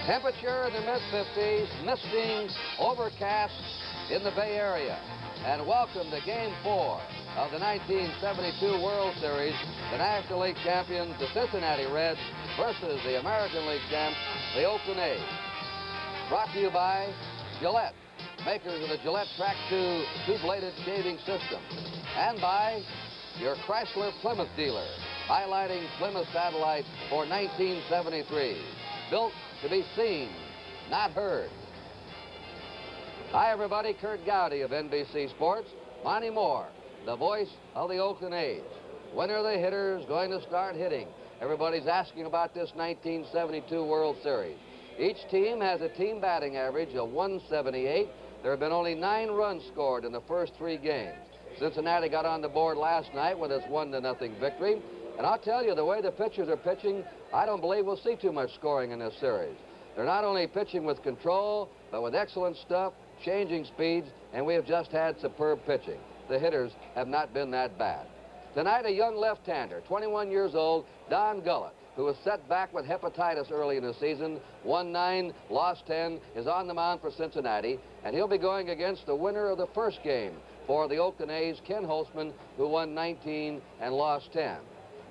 Temperature in the mid-50s, misting, overcast in the Bay Area. And welcome to Game 4 of the 1972 World Series. The National League champions, the Cincinnati Reds, versus the American League champs, the Oakland A's. Brought to you by Gillette, makers of the Gillette Track 2 two-bladed shaving system. And by your Chrysler Plymouth dealer, highlighting Plymouth Satellite for 1973. Built to be seen, not heard. Hi, everybody. Curt Gowdy of NBC Sports. Monty Moore, the voice of the Oakland A's. When are the hitters going to start hitting? Everybody's asking about this 1972 World Series. Each team has a team batting average of 178. There have been only 9 runs scored in the first 3 games. Cincinnati got on the board last night with its 1-0 victory. And I'll tell you, the way the pitchers are pitching, I don't believe we'll see too much scoring in this series. They're not only pitching with control, but with excellent stuff, changing speeds, and we have just had superb pitching. The hitters have not been that bad. Tonight, a young left-hander, 21 years old, Don Gullett, who was set back with hepatitis early in the season, won 9, lost 10, is on the mound for Cincinnati, and he'll be going against the winner of the first game for the Oakland A's, Ken Holtzman, who won 19 and lost 10.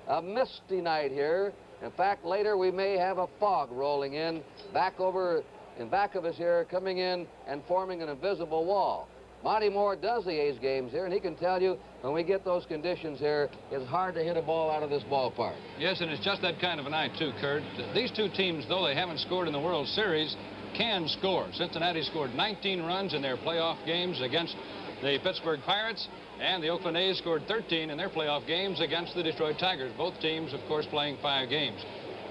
A misty night here. In fact, later we may have a fog rolling in back of us here, coming in and forming an invisible wall. Monty Moore does the A's games here, and he can tell you when we get those conditions here, it's hard to hit a ball out of this ballpark. Yes, and it's just that kind of a night, too, Curt. These two teams, though they haven't scored in the World Series, can score. Cincinnati scored 19 runs in their playoff games against the Pittsburgh Pirates, and the Oakland A's scored 13 in their playoff games against the Detroit Tigers. Both teams, of course, playing 5 games.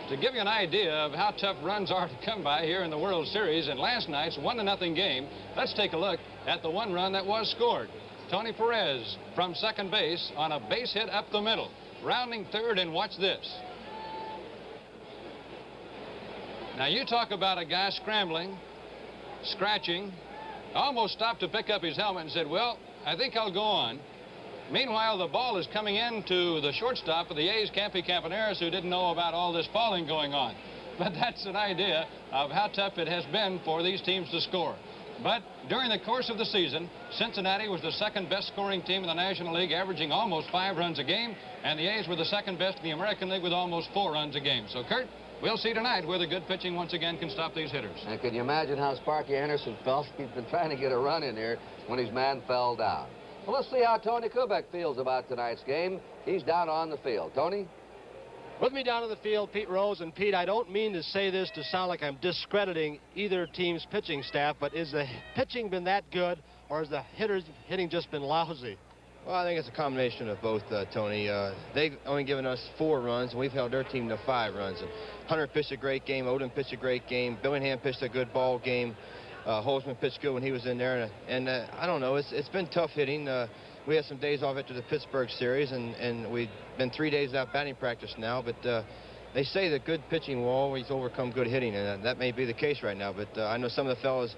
To give you an idea of how tough runs are to come by here in the World Series, in last night's 1-0 game, let's take a look at the 1 run that was scored. Tony Perez from second base on a base hit up the middle, rounding third, and watch this. Now, you talk about a guy scrambling, scratching, almost stopped to pick up his helmet and said, well, I think I'll go on. Meanwhile, the ball is coming into the shortstop of the A's, Campy Campaneris, who didn't know about all this falling going on. But that's an idea of how tough it has been for these teams to score. But during the course of the season, Cincinnati was the second best scoring team in the National League, averaging almost 5 runs a game, and the A's were the second best in the American League with almost 4 runs a game. So, Curt, we'll see tonight whether good pitching once again can stop these hitters. And can you imagine how Sparky Anderson felt? He's been trying to get a run in here when his man fell down. Well, let's see how Tony Kubek feels about tonight's game. He's down on the field. Tony? With me down on the field, Pete Rose. And Pete, I don't mean to say this to sound like I'm discrediting either team's pitching staff, but is the pitching been that good, or has the hitting just been lousy? Well, I think it's a combination of both, Tony. They've only given us 4 runs, and we've held their team to 5 runs. And Hunter pitched a great game. Odom pitched a great game. Billingham pitched a good ball game. Holtzman pitched good when he was in there. And I don't know. It's been tough hitting. We had some days off after the Pittsburgh series, and we've been 3 days without batting practice now. But they say that good pitching will always overcome good hitting, and that may be the case right now. But I know some of the fellas,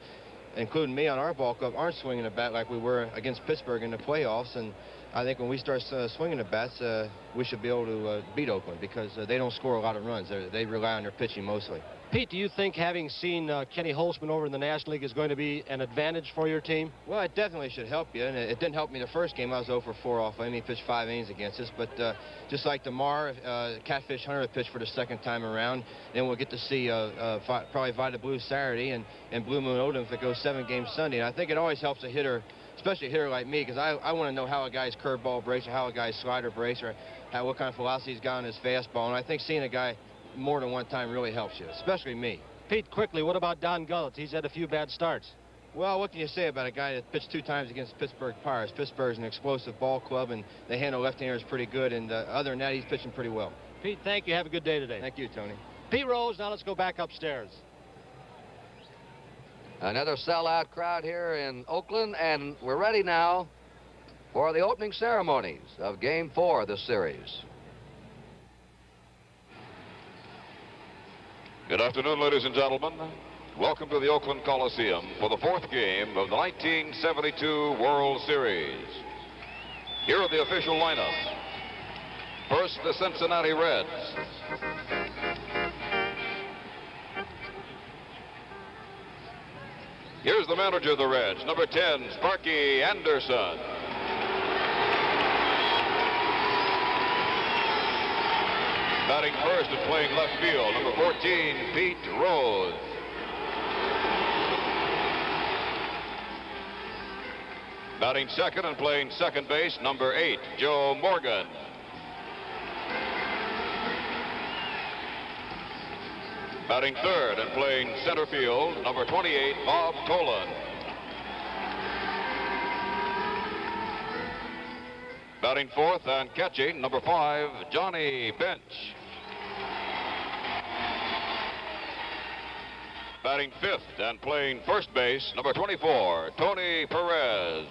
including me on our ball club, aren't swinging the bat like we were against Pittsburgh in the playoffs. And I think when we start swinging the bats, we should be able to beat Oakland, because they don't score a lot of runs. They rely on their pitching mostly. Pete, do you think having seen Kenny Holtzman over in the National League is going to be an advantage for your team? Well, it definitely should help you, and it didn't help me the first game. I was 0 for 4 off him. He pitched 5 innings against us, but just like tomorrow, Catfish Hunter will pitch for the second time around. Then we'll get to see probably Vida Blue Saturday and Blue Moon Odom if it goes 7 games Sunday. And I think it always helps a hitter, especially a hitter like me, because I want to know how a guy's curveball breaks or how a guy's slider breaks or what kind of velocity he's got on his fastball. And I think seeing a guy more than one time really helps you, especially me. Pete, quickly, what about Don Gullett? He's had a few bad starts. Well, what can you say about a guy that pitched 2 times against the Pittsburgh Pirates? Pittsburgh's an explosive ball club, and they handle left-handers pretty good, and other than that, he's pitching pretty well. Pete, thank you. Have a good day today. Thank you, Tony. Pete Rose, now let's go back upstairs. Another sellout crowd here in Oakland, and we're ready now for the opening ceremonies of Game 4 of this series. Good afternoon, ladies and gentlemen. Welcome to the Oakland Coliseum for the 4th game of the 1972 World Series. Here are the official lineup. First, the Cincinnati Reds. Here's the manager of the Reds, number 10, Sparky Anderson. Batting first and playing left field, number 14, Pete Rose. Batting second and playing second base, number 8, Joe Morgan. Batting third and playing center field, number 28, Bob Tolan. Batting fourth and catching, number 5, Johnny Bench. Batting fifth and playing first base, number 24, Tony Perez.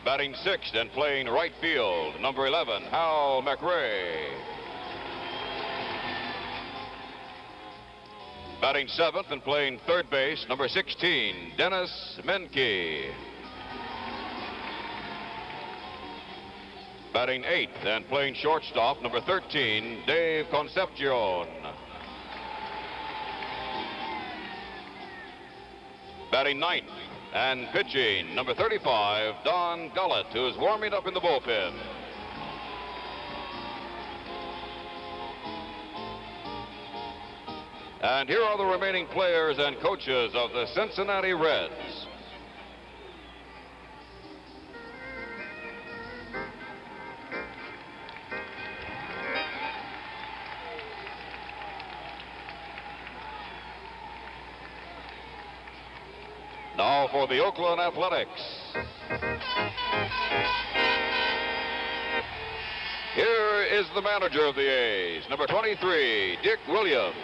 Batting sixth and playing right field, number 11, Hal McRae. Batting seventh and playing third base, number 16, Dennis Menke. Batting eighth and playing shortstop, number 13, Dave Concepcion. Batting ninth and pitching, number 35, Don Gullett, who is warming up in the bullpen. And here are the remaining players and coaches of the Cincinnati Reds. Now for the Oakland Athletics. Here is the manager of the A's, number 23, Dick Williams.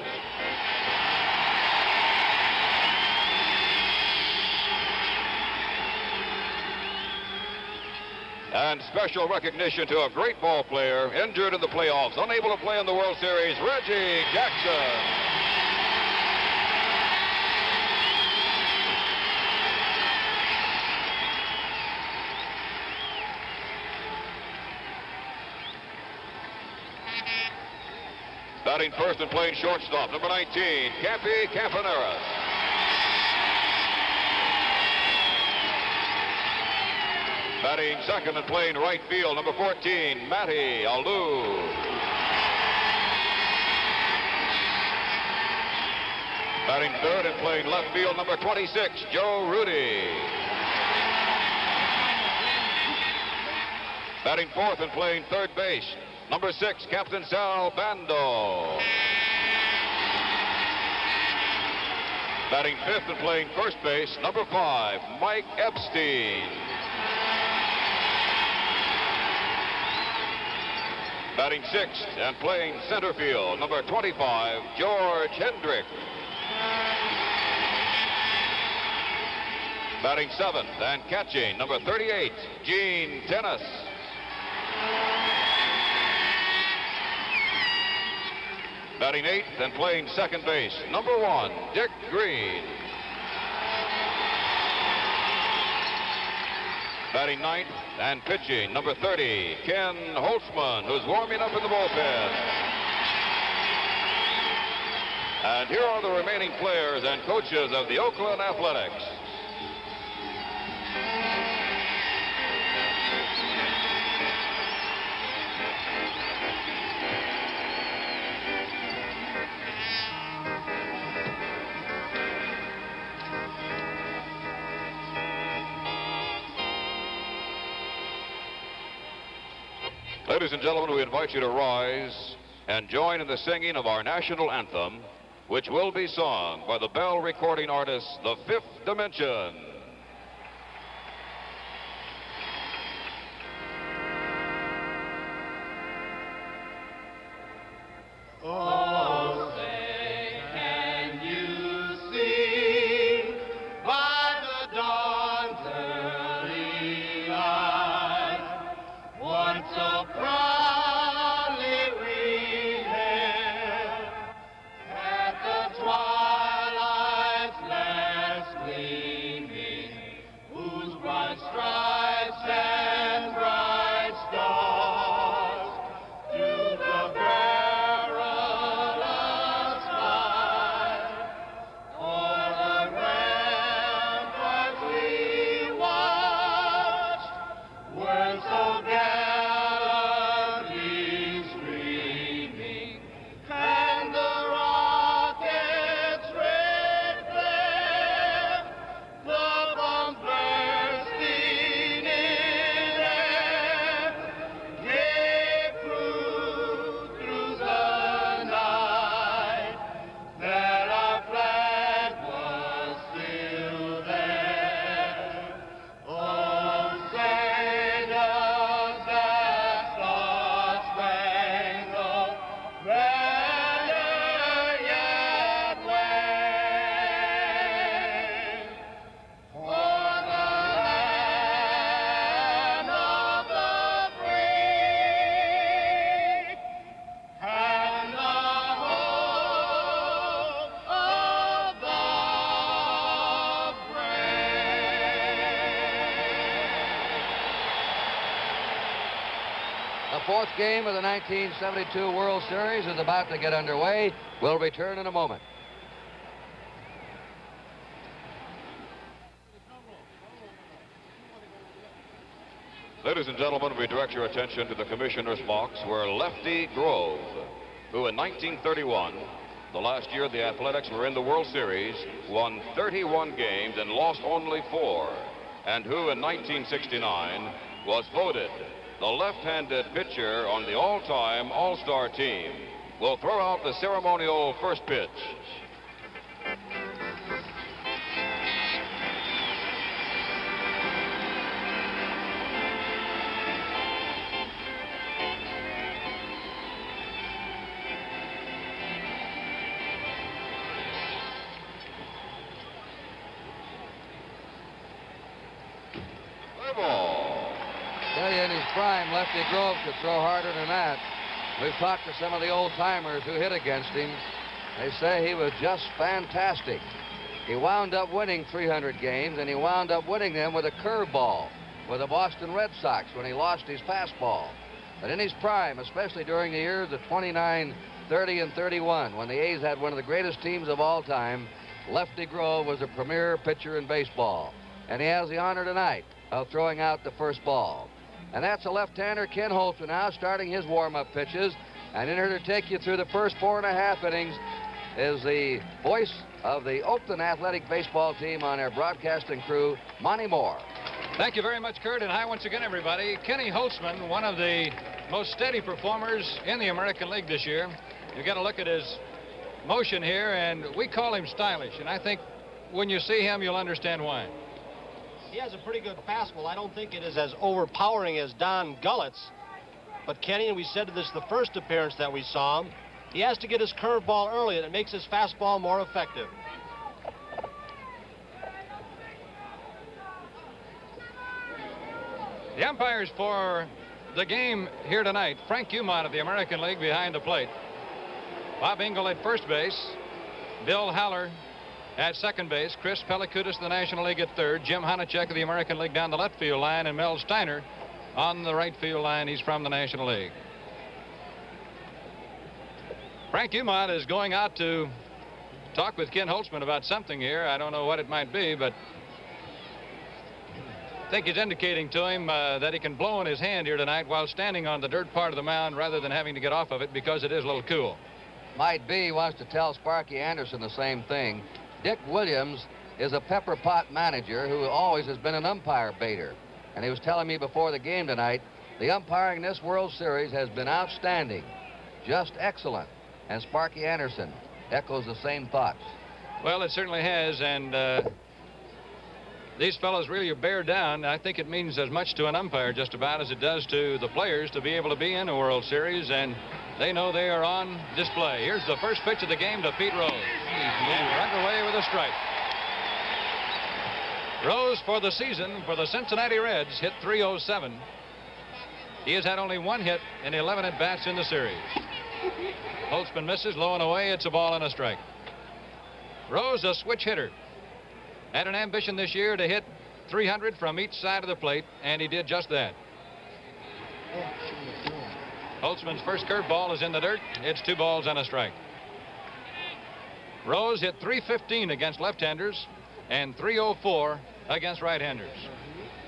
And special recognition to a great ball player injured in the playoffs, unable to play in the World Series, Reggie Jackson. Batting first and playing shortstop, number 19, Campy Campaneris. Batting second and playing right field, number 14, Matty Alou. Batting third and playing left field, number 26, Joe Rudy. Batting fourth and playing third base, number 6, Captain Sal Bando. Batting fifth and playing first base, number 5, Mike Epstein. Batting sixth and playing center field, number 25, George Hendrick. Batting seventh and catching, number 38, Gene Tennis. Batting eighth and playing second base, number 1, Dick Green. Batting ninth and pitching, number 30, Ken Holtzman, who's warming up in the bullpen. And here are the remaining players and coaches of the Oakland Athletics. Ladies and gentlemen, we invite you to rise and join in the singing of our national anthem, which will be sung by the Bell recording artist, The Fifth Dimension. Oh, say, can you see by the dawn's early light what so proudly we hailed at the twilight's last gleaming? so gallantly streaming, and the rocket's red flare, the bombs bursting in air, gave proof through the night that our flag was still there. Oh, say does that star-spangled banner yet wave o'er the land of the free and the hope of the The fourth game of the 1972 World Series is about to get underway. We'll return in a moment. Ladies and gentlemen, we direct your attention to the commissioner's box where Lefty Grove, who in 1931, the last year the Athletics were in the World Series, won 31 games and lost only 4, and who in 1969 was voted the left-handed pitcher on the all-time All-Star team, will throw out the ceremonial first pitch. Play ball. Tell you, in his prime, Lefty Grove could throw harder than that. We've talked to some of the old-timers who hit against him. They say he was just fantastic. He wound up winning 300 games, and he wound up winning them with a curveball with the Boston Red Sox when he lost his fastball. But in his prime, especially during the years of 29, 30, and 31, when the A's had one of the greatest teams of all time, Lefty Grove was a premier pitcher in baseball. And he has the honor tonight of throwing out the first ball. And that's the left-hander Ken Holtzman now starting his warm-up pitches. And in here to take you through the first 4.5 innings is the voice of the Oakland Athletic baseball team on their broadcasting crew, Monty Moore. Thank you very much, Kurt, and hi once again, everybody. Kenny Holtzman, one of the most steady performers in the American League this year. You got to look at his motion here, and we call him stylish. And I think when you see him, you'll understand why. He has a pretty good fastball. I don't think it is as overpowering as Don Gullett's. But Kenny, and we said this the first appearance that we saw him, he has to get his curveball early, and it makes his fastball more effective. The umpires for the game here tonight, Frank Umont of the American League behind the plate. Bob Engel at first base. Bill Haller at second base. Chris Pelikutis of the National League at third. Jim Honachek of the American League down the left field line. And Mel Steiner on the right field line. He's from the National League. Frank Umont is going out to talk with Ken Holtzman about something here. I don't know what it might be, but I think he's indicating to him that he can blow in his hand here tonight while standing on the dirt part of the mound rather than having to get off of it because it is a little cool. Might be he wants to tell Sparky Anderson the same thing. Dick Williams is a pepper pot manager who always has been an umpire baiter. And he was telling me before the game tonight, the umpiring in this World Series has been outstanding, just excellent. And Sparky Anderson echoes the same thoughts. Well, it certainly has, and these fellows really bear down. I think it means as much to an umpire just about as it does to the players to be able to be in a World Series, and they know they are on display. Here's the first pitch of the game to Pete Rose. And we're underway with a strike. Rose for the season for the Cincinnati Reds hit .307. He has had only one hit in 11 at-bats in the series. Holtzman misses, low and away. It's a ball and a strike. Rose, a switch hitter. Had an ambition this year to hit 300 from each side of the plate, and he did just that. Holtzman's first curveball is in the dirt. It's 2 balls and a strike. Rose hit .315 against left-handers and .304 against right-handers.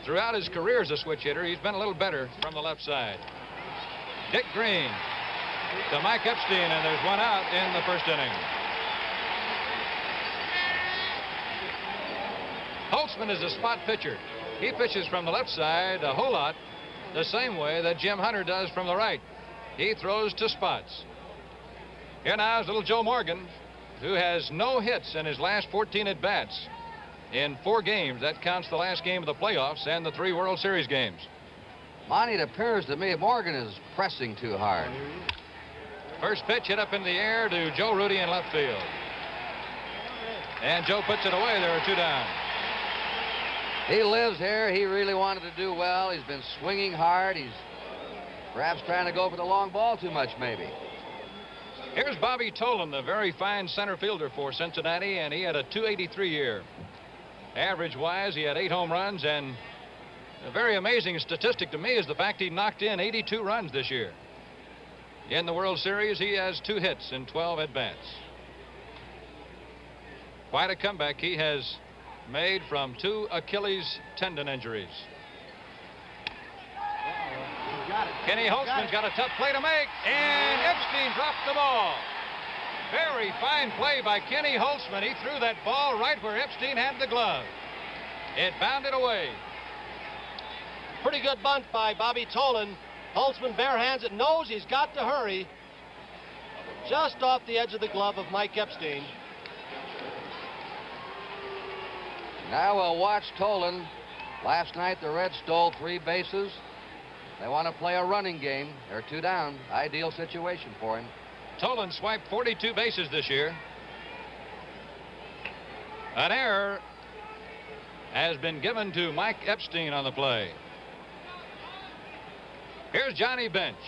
throughout his career as a switch hitter, he's been a little better from the left side. Dick Green to Mike Epstein, and there's one out in the first inning. Holtzman is a spot pitcher. He pitches from the left side a whole lot the same way that Jim Hunter does from the right. He throws to spots. Here now is little Joe Morgan, who has no hits in his last 14 at-bats in 4 games. That counts the last game of the playoffs and the 3 World Series games. Monty, it appears to me Morgan is pressing too hard. First pitch hit up in the air to Joe Rudy in left field. And Joe puts it away. There are 2 down. He lives here. He really wanted to do well. He's been swinging hard. He's perhaps trying to go for the long ball too much, maybe. Here's Bobby Tolan, the very fine center fielder for Cincinnati, and he had a .283 year. Average-wise, he had 8 home runs, and a very amazing statistic to me is the fact he knocked in 82 runs this year. In the World Series, he has 2 hits in 12 at-bats. Quite a comeback he has made from 2 Achilles tendon injuries. Kenny Holtzman's got a tough play to make, and Epstein dropped the ball. Very fine play by Kenny Holtzman. He threw that ball right where Epstein had the glove. It bounded away. Pretty good bunt by Bobby Tolan. Holtzman barehands it, knows he's got to hurry. Just off the edge of the glove of Mike Epstein. Now we'll watch Tolan. Last night the Reds stole 3 bases. They want to play a running game. They're 2 down. Ideal situation for him. Tolan swiped 42 bases this year. An error has been given to Mike Epstein on the play. Here's Johnny Bench.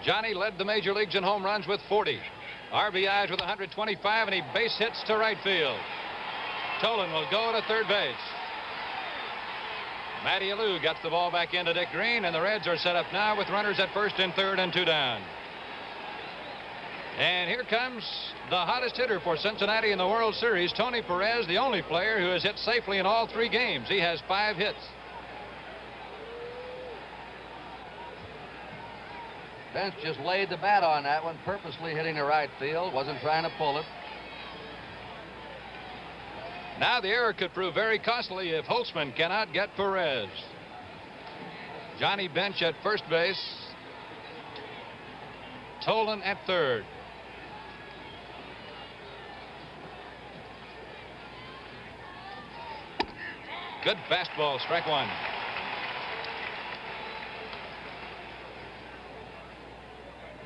Johnny led the major leagues in home runs with 40. RBIs with 125, and he base hits to right field. Tolan will go to third base. Matty Alou gets the ball back into Dick Green, and the Reds are set up now with runners at first and third and 2 down. And here comes the hottest hitter for Cincinnati in the World Series, Tony Perez, the only player who has hit safely in all 3 games. He has 5 hits. Bench just laid the bat on that one, purposely hitting the right field. Wasn't trying to pull it. Now the error could prove very costly if Holtzman cannot get Perez. Johnny Bench at first base. Tolan at third. Good fastball, strike 1.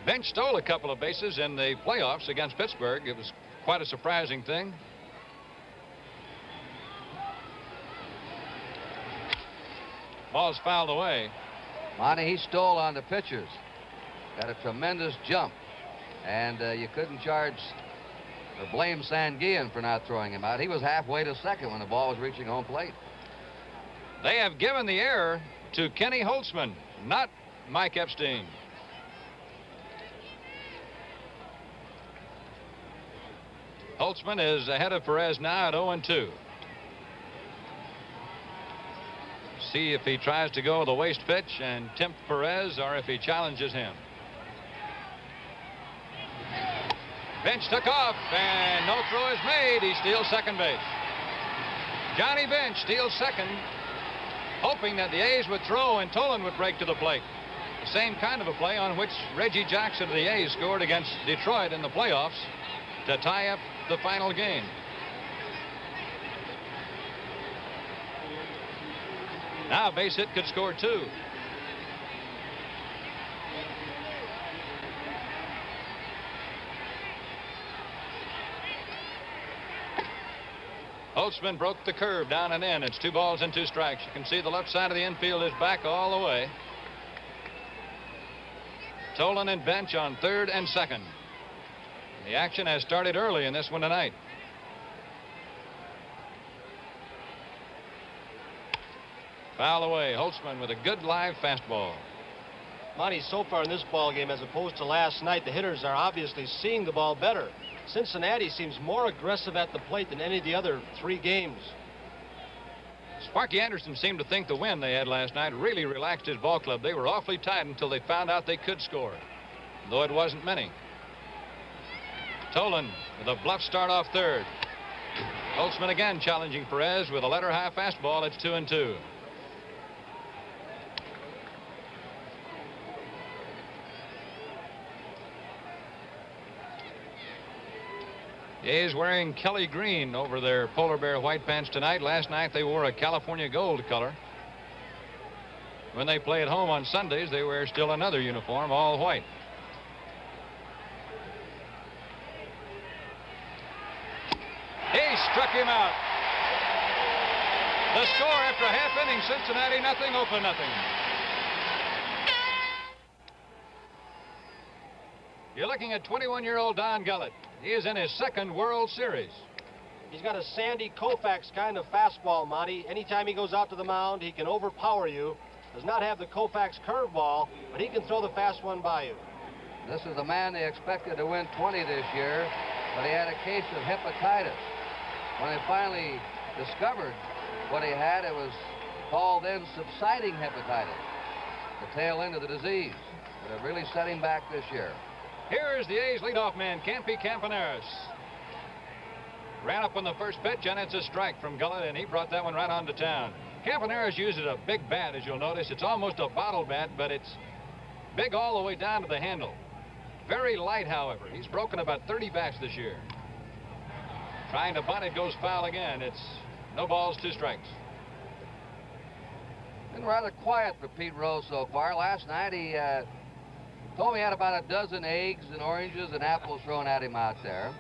Bench stole a couple of bases in the playoffs against Pittsburgh. It was quite a surprising thing. Ball's fouled away. Monty, he stole on the pitchers. Got a tremendous jump. And you couldn't charge or blame Sanguillen for not throwing him out. He was halfway to second when the ball was reaching home plate. They have given the error to Kenny Holtzman, not Mike Epstein. Holtzman is ahead of Perez now at 0-2. See if he tries to go the waste pitch and tempt Perez, or if he challenges him. Bench took off, and no throw is made. He steals second base. Johnny Bench steals second, hoping that the A's would throw and Tolan would break to the plate. The same kind of a play on which Reggie Jackson of the A's scored against Detroit in the playoffs to tie up the final game. Now a base hit could score 2. Holtzman broke the curve down and in. It's 2 balls and 2 strikes. You can see the left side of the infield is back all the way. Tolan and Bench on third and second. The action has started early in this one tonight. Foul away. Holtzman with a good live fastball. Monty, so far in this ball game, as opposed to last night, the hitters are obviously seeing the ball better. Cincinnati seems more aggressive at the plate than any of the other 3 games. Sparky Anderson seemed to think the win they had last night really relaxed his ball club. They were awfully tight until they found out they could score, though it wasn't many. Tolan with a bluff start off third. Holtzman again challenging Perez with a letter high fastball. It's 2-2. The A's wearing Kelly green over their polar bear white pants tonight. Last night they wore a California gold color. When they play at home on Sundays, they wear still another uniform, all white. He struck him out. The score after a half inning, Cincinnati nothing, Oakland nothing. You're looking at 21-year-old Don Gullett. He is in his second World Series. He's got a Sandy Koufax kind of fastball, Monty. Anytime he goes out to the mound, he can overpower you. Does not have the Koufax curveball, but he can throw the fast one by you. This is the man they expected to win 20 this year, but he had a case of hepatitis. When they finally discovered what he had, it was called then subsiding hepatitis, the tail end of the disease. But it really set him back this year. Here is the A's leadoff man, Campy Campaneris. Ran up on the first pitch, and it's a strike from Gullett, and he brought that one right on to town. Campaneris uses a big bat, as you'll notice. It's almost a bottle bat, but it's big all the way down to the handle. Very light, however. He's broken about 30 bats this year. Trying to bunt, it goes foul again. It's no balls, 2 strikes. Been rather quiet for Pete Rose so far. Last night he told me he had about a dozen eggs and oranges and apples thrown at him out there.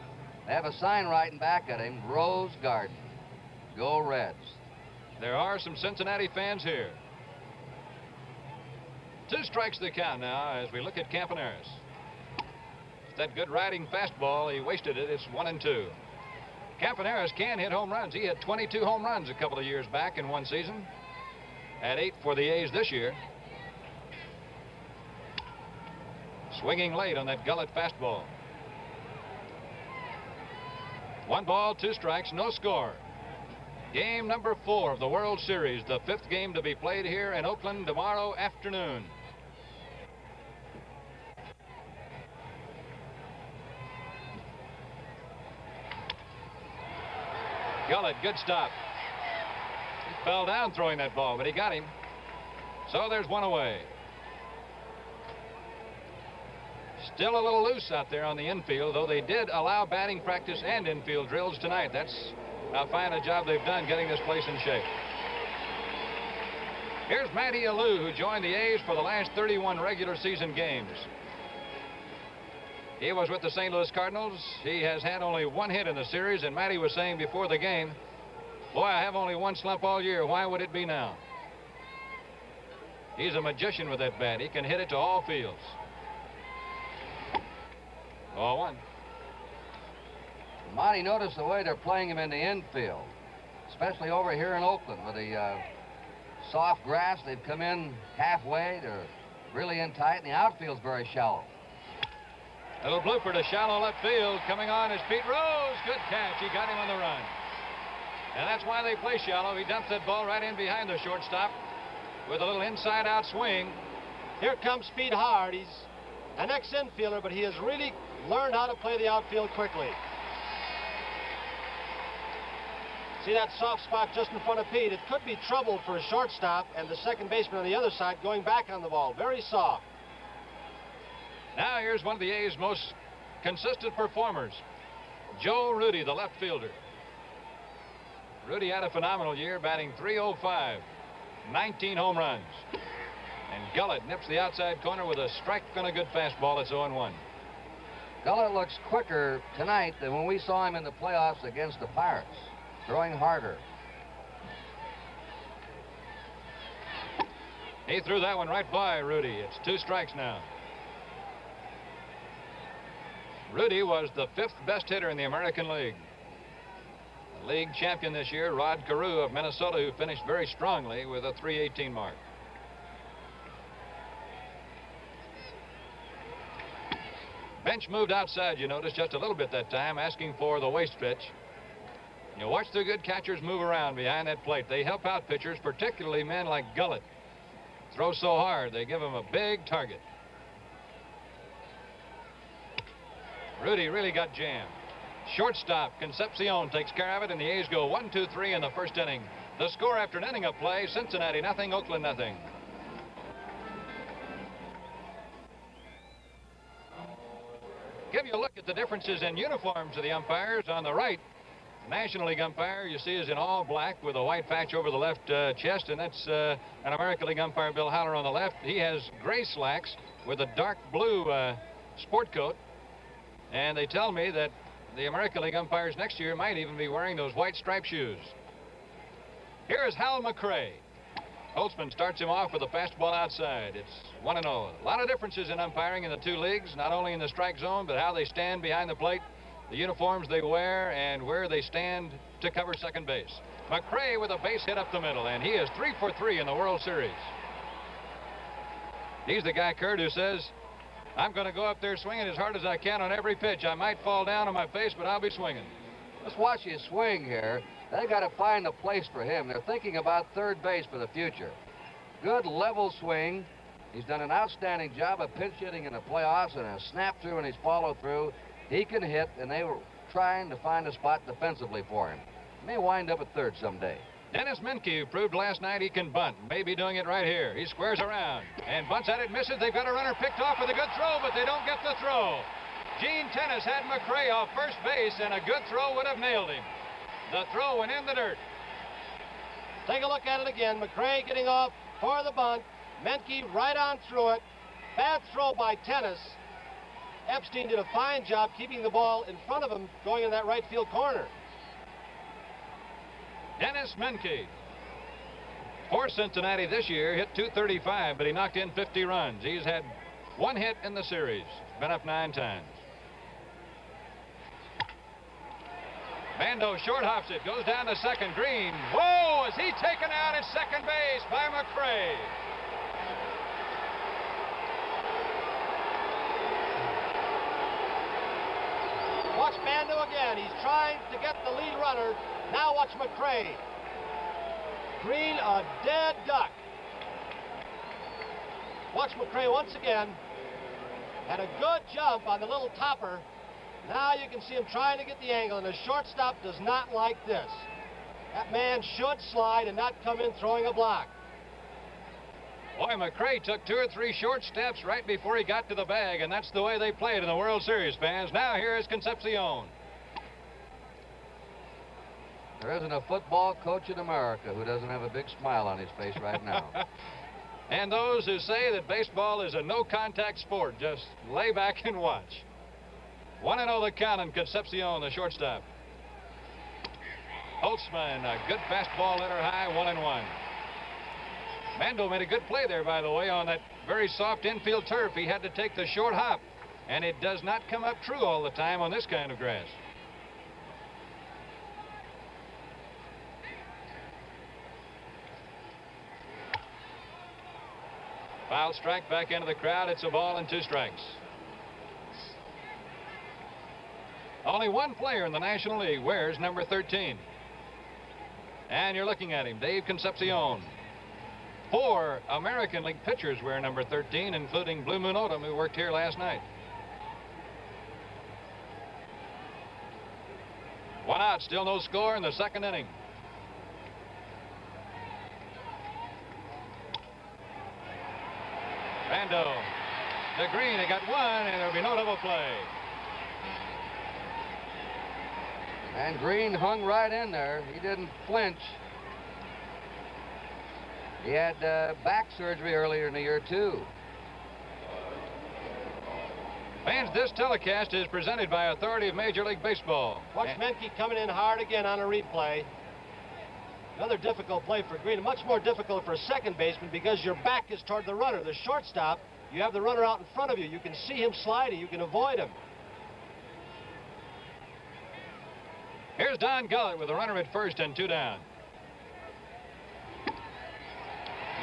They have a sign writing back at him, Rose Garden. Go Reds. There are some Cincinnati fans here. 2 strikes the count now as we look at Campaneris. That good riding fastball, he wasted it. It's 1-2. Campaneris can hit home runs. He hit 22 home runs a couple of years back in one season. Had 8 for the A's this year. Swinging late on that Gullett fastball. 1 ball, 2 strikes, no score. Game number 4 of the World Series, the 5th game to be played here in Oakland tomorrow afternoon. Gullett, good stop. He fell down throwing that ball, but he got him. So there's 1 away. Still a little loose out there on the infield, though they did allow batting practice and infield drills tonight. That's how fine a job they've done getting this place in shape. Here's Matty Alou, who joined the A's for the last 31 regular season games. He was with the St. Louis Cardinals. He has had only 1 hit in the series, and Matty was saying before the game, boy, I have only 1 slump all year. Why would it be now? He's a magician with that bat. He can hit it to all fields. 0-1. Monty, notice the way they're playing him in the infield, especially over here in Oakland with the soft grass. They've come in halfway. They're really in tight, and the outfield's very shallow. Little blooper to shallow left field. Coming on is Pete Rose. Good catch. He got him on the run. And that's why they play shallow. He dumps that ball right in behind the shortstop with a little inside-out swing. Here comes Pete Hard. He's an ex-infielder, but he has really learned how to play the outfield quickly. See that soft spot just in front of Pete? It could be trouble for a shortstop and the second baseman on the other side going back on the ball. Very soft. Now here's one of the A's most consistent performers, Joe Rudi, the left fielder. Rudi had a phenomenal year, batting .305, 19 home runs. And Gullett nips the outside corner with a strike on a good fastball. It's 0-1. Gullett looks quicker tonight than when we saw him in the playoffs against the Pirates, throwing harder. He threw that one right by Rudi. It's 2 strikes now. Rudi was the 5th best hitter in the American League. The league champion this year, Rod Carew of Minnesota, who finished very strongly with a .318 mark. Bench moved outside, you notice, just a little bit that time, asking for the waste pitch. You watch the good catchers move around behind that plate. They help out pitchers, particularly men like Gullett. Throw so hard, they give him a big target. Rudy really got jammed. Shortstop Concepcion takes care of it, and the A's go 1-2-3 in the first inning. The score after an inning of play, Cincinnati nothing, Oakland nothing. Give you a look at the differences in uniforms of the umpires. On the right, National League umpire you see is in all black with a white patch over the left chest, and that's an American League umpire, Bill Haller, on the left. He has gray slacks with a dark blue sport coat, and they tell me that the American League umpires next year might even be wearing those white striped shoes. Here's Hal McRae. Holtzman starts him off with a fastball outside. It's 1-0. A lot of differences in umpiring in the two leagues, not only in the strike zone, but how they stand behind the plate, the uniforms they wear, and where they stand to cover second base. McRae with a base hit up the middle, and he is 3 for 3 in the World Series. He's the guy, Kurt, who says, I'm going to go up there swinging as hard as I can on every pitch. I might fall down on my face, but I'll be swinging. Let's watch his swing here. They got to find a place for him. They're thinking about third base for the future. Good level swing. He's done an outstanding job of pinch hitting in the playoffs, and a snap through and his follow through. He can hit, and they were trying to find a spot defensively for him. May wind up at third someday. Dennis Menke proved last night he can bunt. Maybe doing it right here. He squares around and bunts at it, misses. They've got a runner picked off with a good throw, but they don't get the throw. Gene Tennis had McRae off first base, and a good throw would have nailed him. The throw went in the dirt. Take a look at it again. McRae getting off for the bunt. Menke right on through it. Bad throw by Tennis. Epstein did a fine job keeping the ball in front of him going in that right field corner. Dennis Menke, for Cincinnati this year, hit .235, but he knocked in 50 runs. He's had one hit in the series. Been up 9 times. Bando short hops it, goes down to second. Green, whoa, is he taken out at second base by McRae? Watch Bando again. He's trying to get the lead runner. Now watch McRae. Green, a dead duck. Watch McRae once again. Had a good jump on the little topper. Now you can see him trying to get the angle, and the shortstop does not like this. That man should slide and not come in throwing a block. Boy, McRae took 2 or 3 short steps right before he got to the bag, and that's the way they play it in the World Series, fans. Now here is Concepcion. There isn't a football coach in America who doesn't have a big smile on his face right now. And those who say that baseball is a no-contact sport, just lay back and watch. 1-0 the count, and Concepcion, the shortstop. Holtzman, a good fastball let her high, 1-1. Bando made a good play there, by the way, on that very soft infield turf. He had to take the short hop, and it does not come up true all the time on this kind of grass. Foul strike back into the crowd. It's a ball and 2 strikes. Only one player in the National League wears number 13. And you're looking at him, Dave Concepcion. 4 American League pitchers wear number 13, including Blue Moon Odom, who worked here last night. 1 out, still no score in the second inning. Bando to Green, he got 1, and there'll be no double play. And Green hung right in there. He didn't flinch. He had back surgery earlier in the year, too. Fans, this telecast is presented by authority of Major League Baseball. Watch Menke coming in hard again on a replay. Another difficult play for Green, much more difficult for a second baseman because your back is toward the runner. The shortstop, you have the runner out in front of you. You can see him sliding. You can avoid him. Here's Don Gullett with a runner at first and 2 down.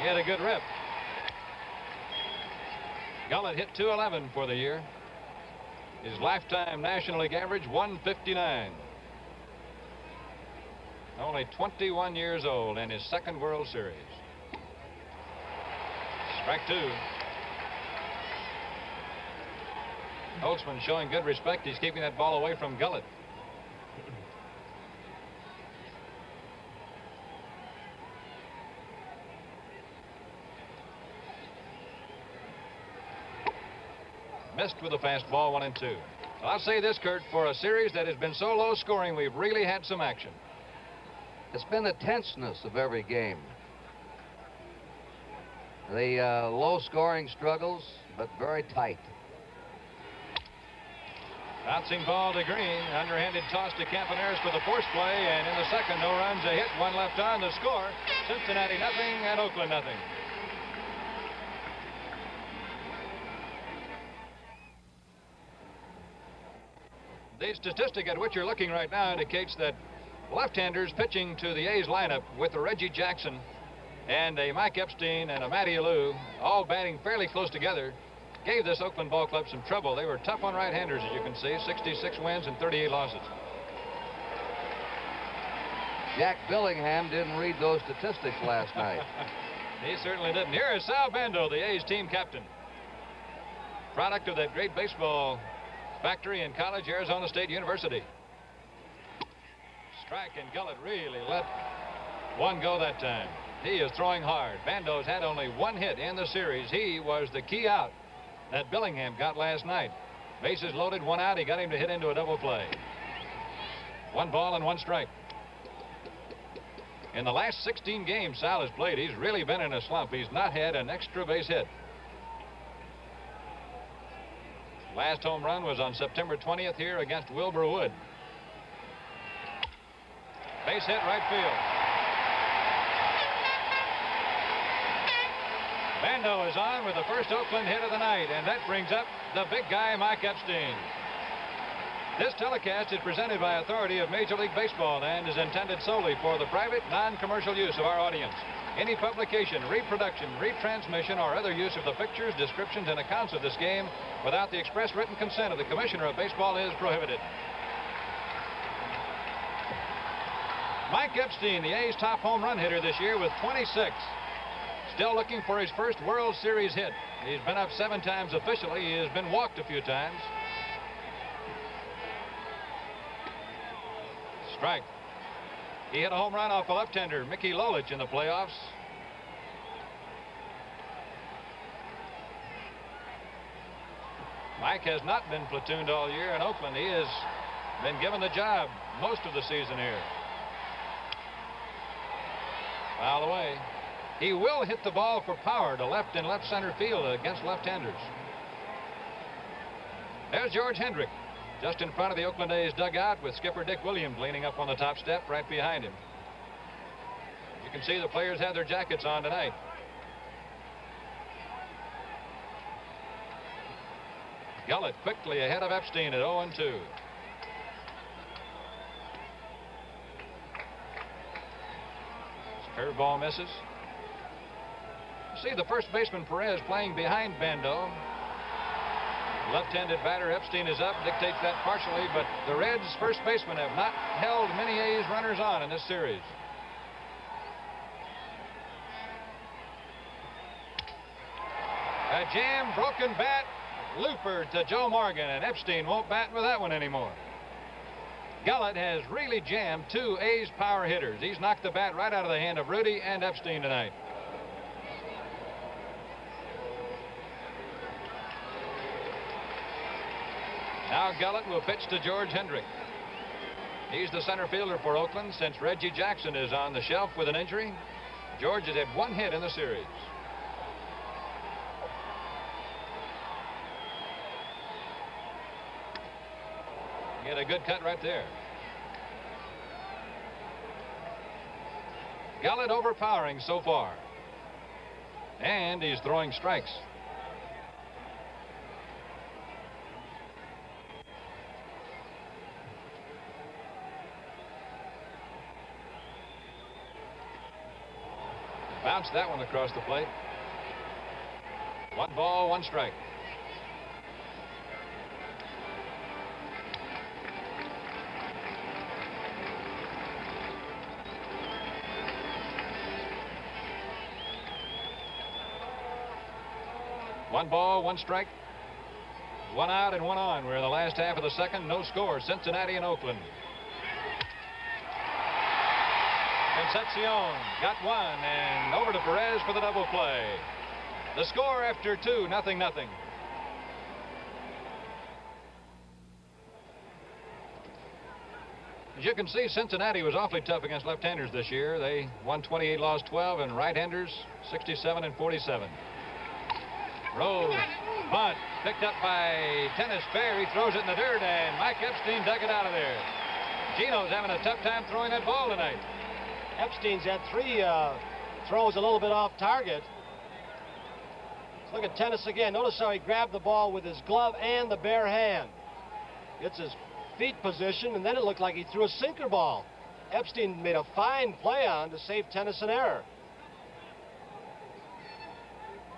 He had a good rip. Gullett hit .211 for the year. His lifetime National League average, 159. only 21 years old, and his second World Series. Strike two. Holtzman showing good respect. He's keeping that ball away from Gullett. Missed with a fastball, 1-2. I'll say this, Kurt, for a series that has been so low scoring, we've really had some action. It's been the tenseness of every game. The low scoring struggles, but very tight. Bouncing ball to Green. Underhanded toss to Campaneris for the force play. And in the second, no runs, a hit, one left on. The score, Cincinnati nothing and Oakland nothing. The statistic at which you're looking right now indicates that left-handers pitching to the A's lineup with a Reggie Jackson and a Mike Epstein and a Matty Alou, all batting fairly close together, gave this Oakland ball club some trouble. They were tough on right-handers, as you can see, 66 wins and 38 losses. Jack Billingham didn't read those statistics last night. He certainly didn't. Here is Sal Bando, the A's team captain. Product of that great baseball factory in College, Arizona State University. Strike, and Gullett really let one go that time. He is throwing hard. Bando's had only one hit in the series. He was the key out that Billingham got last night. Bases loaded, one out. He got him to hit into a double play. 1 ball and 1 strike. In the last 16 games Sal has played, he's really been in a slump. He's not had an extra base hit. Last home run was on September 20th here against Wilbur Wood. Base hit, right field. Bando is on with the first Oakland hit of the night, and that brings up the big guy, Mike Epstein. This telecast is presented by authority of Major League Baseball and is intended solely for the private, non-commercial use of our audience. Any publication, reproduction, retransmission, or other use of the pictures, descriptions, and accounts of this game without the express written consent of the Commissioner of Baseball is prohibited. Mike Epstein, the A's top home run hitter this year with 26. Still looking for his first World Series hit. He's been up 7 times officially. He has been walked a few times. Strike. He hit a home run off a left-hander, Mickey Lolich, in the playoffs. Mike has not been platooned all year in Oakland. He has been given the job most of the season here. Foul away. He will hit the ball for power to left and left center field against left-handers. There's George Hendrick, just in front of the Oakland A's dugout with skipper Dick Williams leaning up on the top step right behind him. You can see the players have their jackets on tonight. Gullett quickly ahead of Epstein at 0-2. Curveball misses. See the first baseman Perez playing behind Bando. Left-handed batter Epstein is up, dictates that partially, but the Reds' first basemen have not held many A's runners on in this series. A jam, broken bat, looper to Joe Morgan, and Epstein won't bat with that one anymore. Gullett has really jammed 2 A's power hitters. He's knocked the bat right out of the hand of Rudy and Epstein tonight. Now Gullett will pitch to George Hendrick. He's the center fielder for Oakland since Reggie Jackson is on the shelf with an injury. George has had 1 hit in the series. Get a good cut right there. Gullett overpowering so far. And he's throwing strikes. Bounced that one across the plate. 1 ball, 1 strike. 1 ball, 1 strike, 1 out and 1 on. We're in the last half of the second. No score. Cincinnati and Oakland. Concepcion got 1 and over to Perez for the double play. The score after 2, 0-0. As you can see, Cincinnati was awfully tough against left-handers this year. They won 28, lost 12, and right-handers 67 and 47. Rose, bunt, picked up by Tennis Fair. He throws it in the dirt, and Mike Epstein dug it out of there. Gino's having a tough time throwing that ball tonight. Epstein's had 3 throws a little bit off target. Let's look at Tennis again. Notice how he grabbed the ball with his glove and the bare hand. Gets his feet position, and then it looked like he threw a sinker ball. Epstein made a fine play on to save Tennis an error.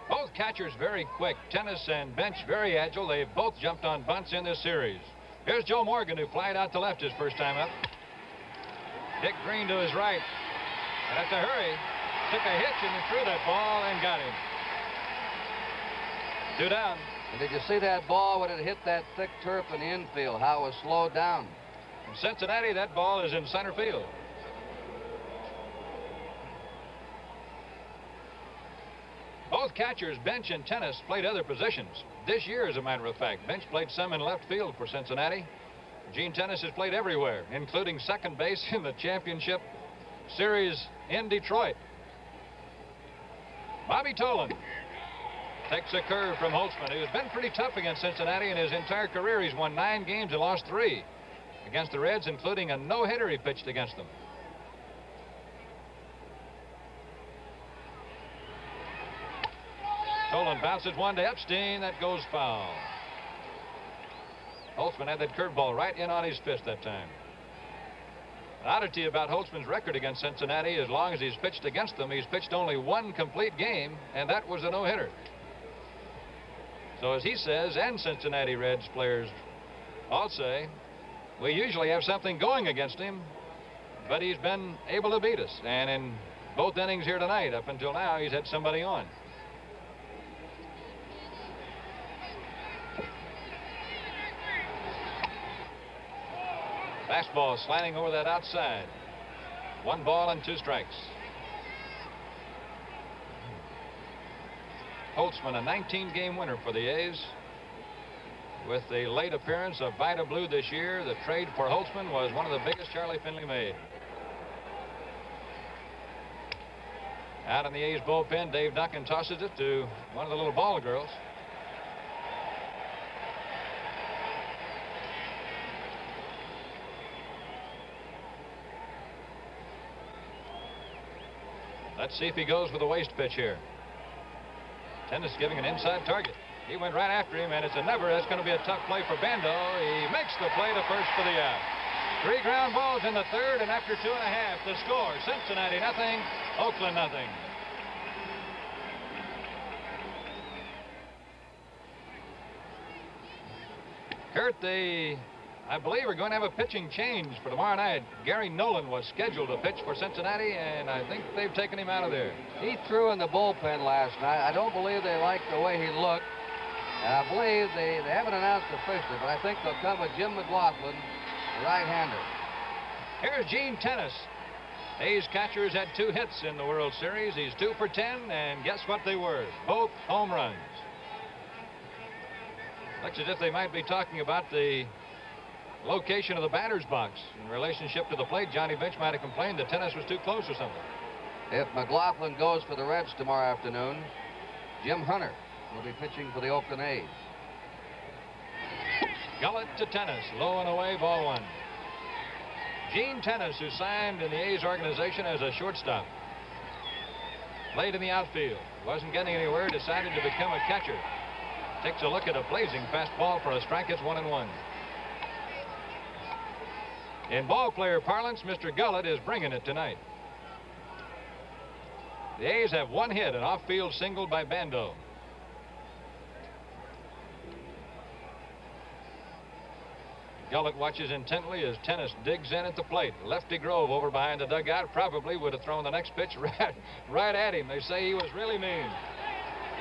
Both catchers very quick. Tennis and Bench very agile. They've both jumped on bunts in this series. Here's Joe Morgan, who flied out to left his first time up. Dick Green to his right. But have to hurry. Took a hitch and threw that ball and got him. 2 down. And did you see that ball when it hit that thick turf in the infield, how it was slowed down? In Cincinnati, that ball is in center field. Both catchers, Bench and Tennis, played other positions. This year, as a matter of fact, Bench played some in left field for Cincinnati. Gene Tennis has played everywhere, including second base in the championship series in Detroit. Bobby Tolan takes a curve from Holtzman, who's been pretty tough against Cincinnati in his entire career. He's won 9 games and lost 3 against the Reds, including a no-hitter he pitched against them. Tolan bounces 1 to Epstein. That goes foul. Holtzman had that curveball right in on his fist that time. An oddity about Holtzman's record against Cincinnati, as long as he's pitched against them, he's pitched only 1 complete game, and that was a no-hitter. So as he says, and Cincinnati Reds players all say, we usually have something going against him, but he's been able to beat us. And in both innings here tonight, up until now, he's had somebody on. Fastball slanting over that outside. 1 ball and 2 strikes. Holtzman, a 19-game winner for the A's. With the late appearance of Vida Blue this year, the trade for Holtzman was one of the biggest Charlie Finley made. Out in the A's bullpen, Dave Duncan tosses it to one of the little ball girls. Let's see if he goes with a waste pitch here. Tennis giving an inside target. He went right after him, and it's a never. That's going to be a tough play for Bando. He makes the play to first for the out. 3 ground balls in the third, and after 2 1/2, the score: Cincinnati 0, Oakland 0. Kurt, I believe we're going to have a pitching change for tomorrow night. Gary Nolan was scheduled to pitch for Cincinnati, and I think they've taken him out of there. He threw in the bullpen last night. I don't believe they liked the way he looked. And I believe they haven't announced officially, but I think they'll come with Jim McLaughlin, the right-hander. Here's Gene Tennis. A's catcher has had 2 hits in the World Series. He's 2 for 10, and guess what they were? Both home runs. Looks as if they might be talking about the location of the batter's box in relationship to the plate. Johnny Bench might have complained that Tennis was too close or something. If McLaughlin goes for the Reds tomorrow afternoon, Jim Hunter will be pitching for the Oakland A's. Gullett to Tennis, low and away, ball 1. Gene Tennis, who signed in the A's organization as a shortstop, played in the outfield, wasn't getting anywhere, decided to become a catcher. Takes a look at a blazing fastball for a strike. It's 1-1. In ball player parlance, Mr. Gullett is bringing it tonight. The A's have 1 hit, an off-field single by Bando. Gullett watches intently as Tennis digs in at the plate. Lefty Grove over behind the dugout probably would have thrown the next pitch right at him. They say he was really mean.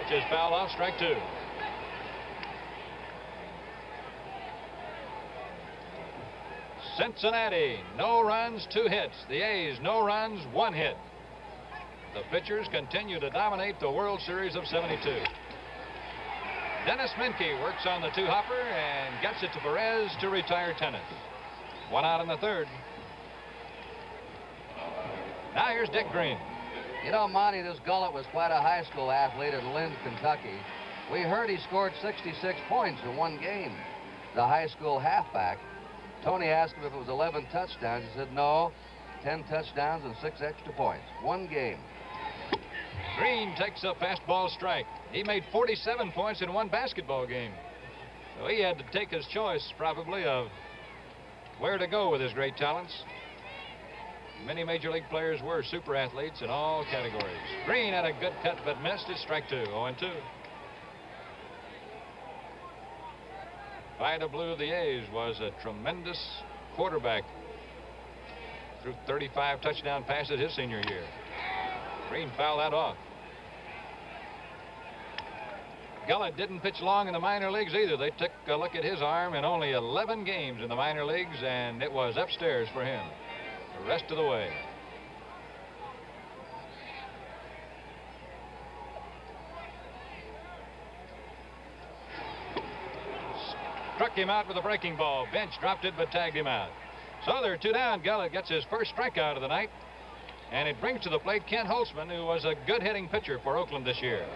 Which is fouled off, strike 2. Cincinnati, no runs, 2 hits. The A's, no runs, 1 hit. The pitchers continue to dominate the World Series of '72. Dennis Menke works on the 2-hopper and gets it to Perez to retire tennis. 1 out in the 3rd. Now here's Dick Green. You know, Monty, this Gullett was quite a high school athlete at Lynn, Kentucky. We heard he scored 66 points in 1 game. The high school halfback. Tony asked him if it was 11 touchdowns. He said no, 10 touchdowns and 6 extra points. 1 game. Green takes a fastball strike. He made 47 points in 1 basketball game. So he had to take his choice, probably, of where to go with his great talents. Many major league players were super athletes in all categories. Green had a good cut but missed. It's strike 2, 0-2. Vida Blue of the A's was a tremendous quarterback. Threw 35 touchdown passes his senior year. Green fouled that off. Gullett didn't pitch long in the minor leagues either. They took a look at his arm in only 11 games in the minor leagues, and it was upstairs for him the rest of the way. Struck him out with a breaking ball. Bench dropped it but tagged him out. So they're 2 down. Gullett gets his first strikeout of the night. And it brings to the plate Ken Holtzman, who was a good hitting pitcher for Oakland this year.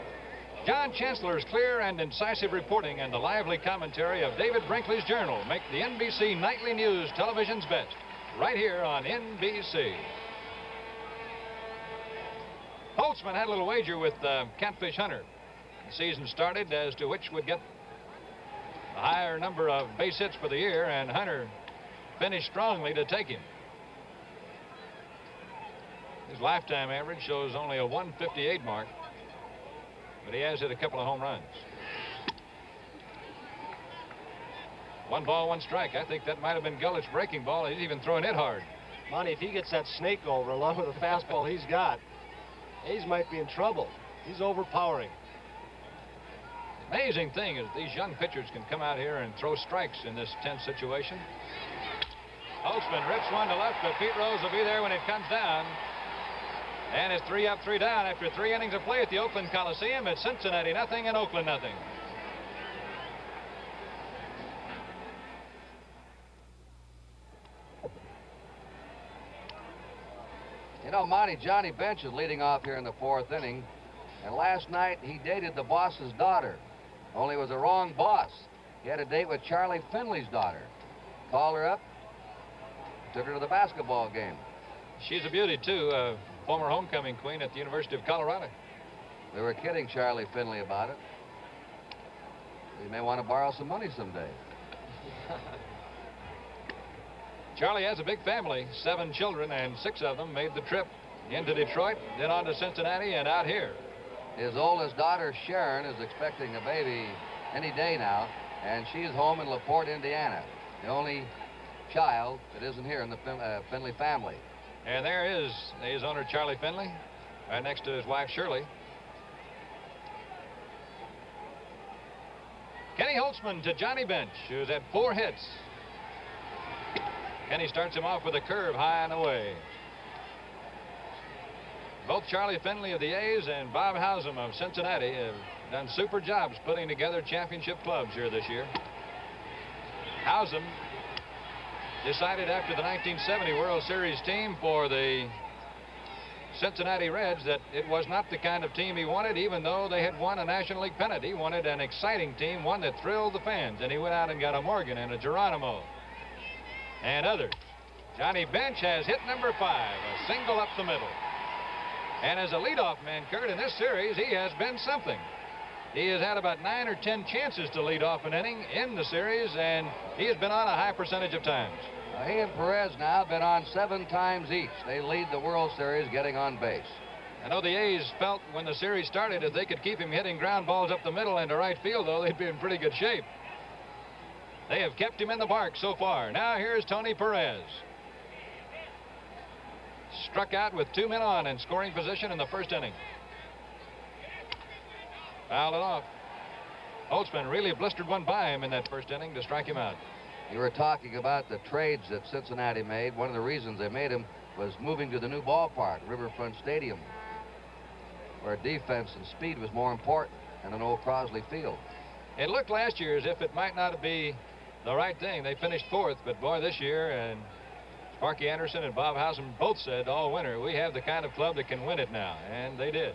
John Chancellor's clear and incisive reporting and the lively commentary of David Brinkley's Journal make the NBC Nightly News television's best, right here on NBC. Holtzman had a little wager with Catfish Hunter. The season started as to which would get the higher number of base hits for the year, and Hunter finished strongly to take him. His lifetime average shows only a 158 mark, but he has hit a couple of home runs. 1 ball, 1 strike. I think that might have been Gullett's breaking ball. He's even throwing it hard. Monty, if he gets that snake over along with the fastball he's got, A's might be in trouble. He's overpowering. Amazing thing is these young pitchers can come out here and throw strikes in this tense situation. Holtzman rips one to left, but Pete Rose will be there when it comes down. And it's 3 up, 3 down after 3 innings of play at the Oakland Coliseum. It's Cincinnati nothing and Oakland nothing. You know, Monty, Johnny Bench is leading off here in the 4th inning. And last night he dated the boss's daughter. Only it was the wrong boss. He had a date with Charlie Finley's daughter. Called her up, took her to the basketball game. She's a beauty, too. Former homecoming queen at the University of Colorado. We were kidding Charlie Finley about it. He may want to borrow some money someday. Charlie has a big family, 7 children, and 6 of them made the trip into Detroit, then on to Cincinnati and out here. His oldest daughter, Sharon, is expecting a baby any day now, and she's home in LaPorte, Indiana. The only child that isn't here in the Finley family. And there is his owner, Charlie Finley, right next to his wife, Shirley. Kenny Holtzman to Johnny Bench, who's had 4 hits. Kenny starts him off with a curve high and away. Both Charlie Finley of the A's and Bob Hausum of Cincinnati have done super jobs putting together championship clubs here this year. Hausum decided after the 1970 World Series team for the Cincinnati Reds that it was not the kind of team he wanted, even though they had won a National League pennant. He wanted an exciting team, one that thrilled the fans, and he went out and got a Morgan and a Geronimo and others. Johnny Bench has hit number 5, a single up the middle. And as a leadoff man, Kurt, in this series, he has been something. He has had about 9 or 10 chances to lead off an inning in the series, and he has been on a high percentage of times. He and Perez now have been on 7 times each. They lead the World Series getting on base. I know the A's felt when the series started if they could keep him hitting ground balls up the middle and to right field, though, they'd be in pretty good shape. They have kept him in the park so far. Now here's Tony Perez. Struck out with 2 men on in scoring position in the 1st inning. Fouled it off. Holtzman really blistered one by him in that first inning to strike him out. You were talking about the trades that Cincinnati made. One of the reasons they made them was moving to the new ballpark, Riverfront Stadium, where defense and speed was more important than an old Crosley Field. It looked last year as if it might not be the right thing. They finished fourth, but boy, this year, and Sparky Anderson and Bob Housen both said all winter, we have the kind of club that can win it now, and they did.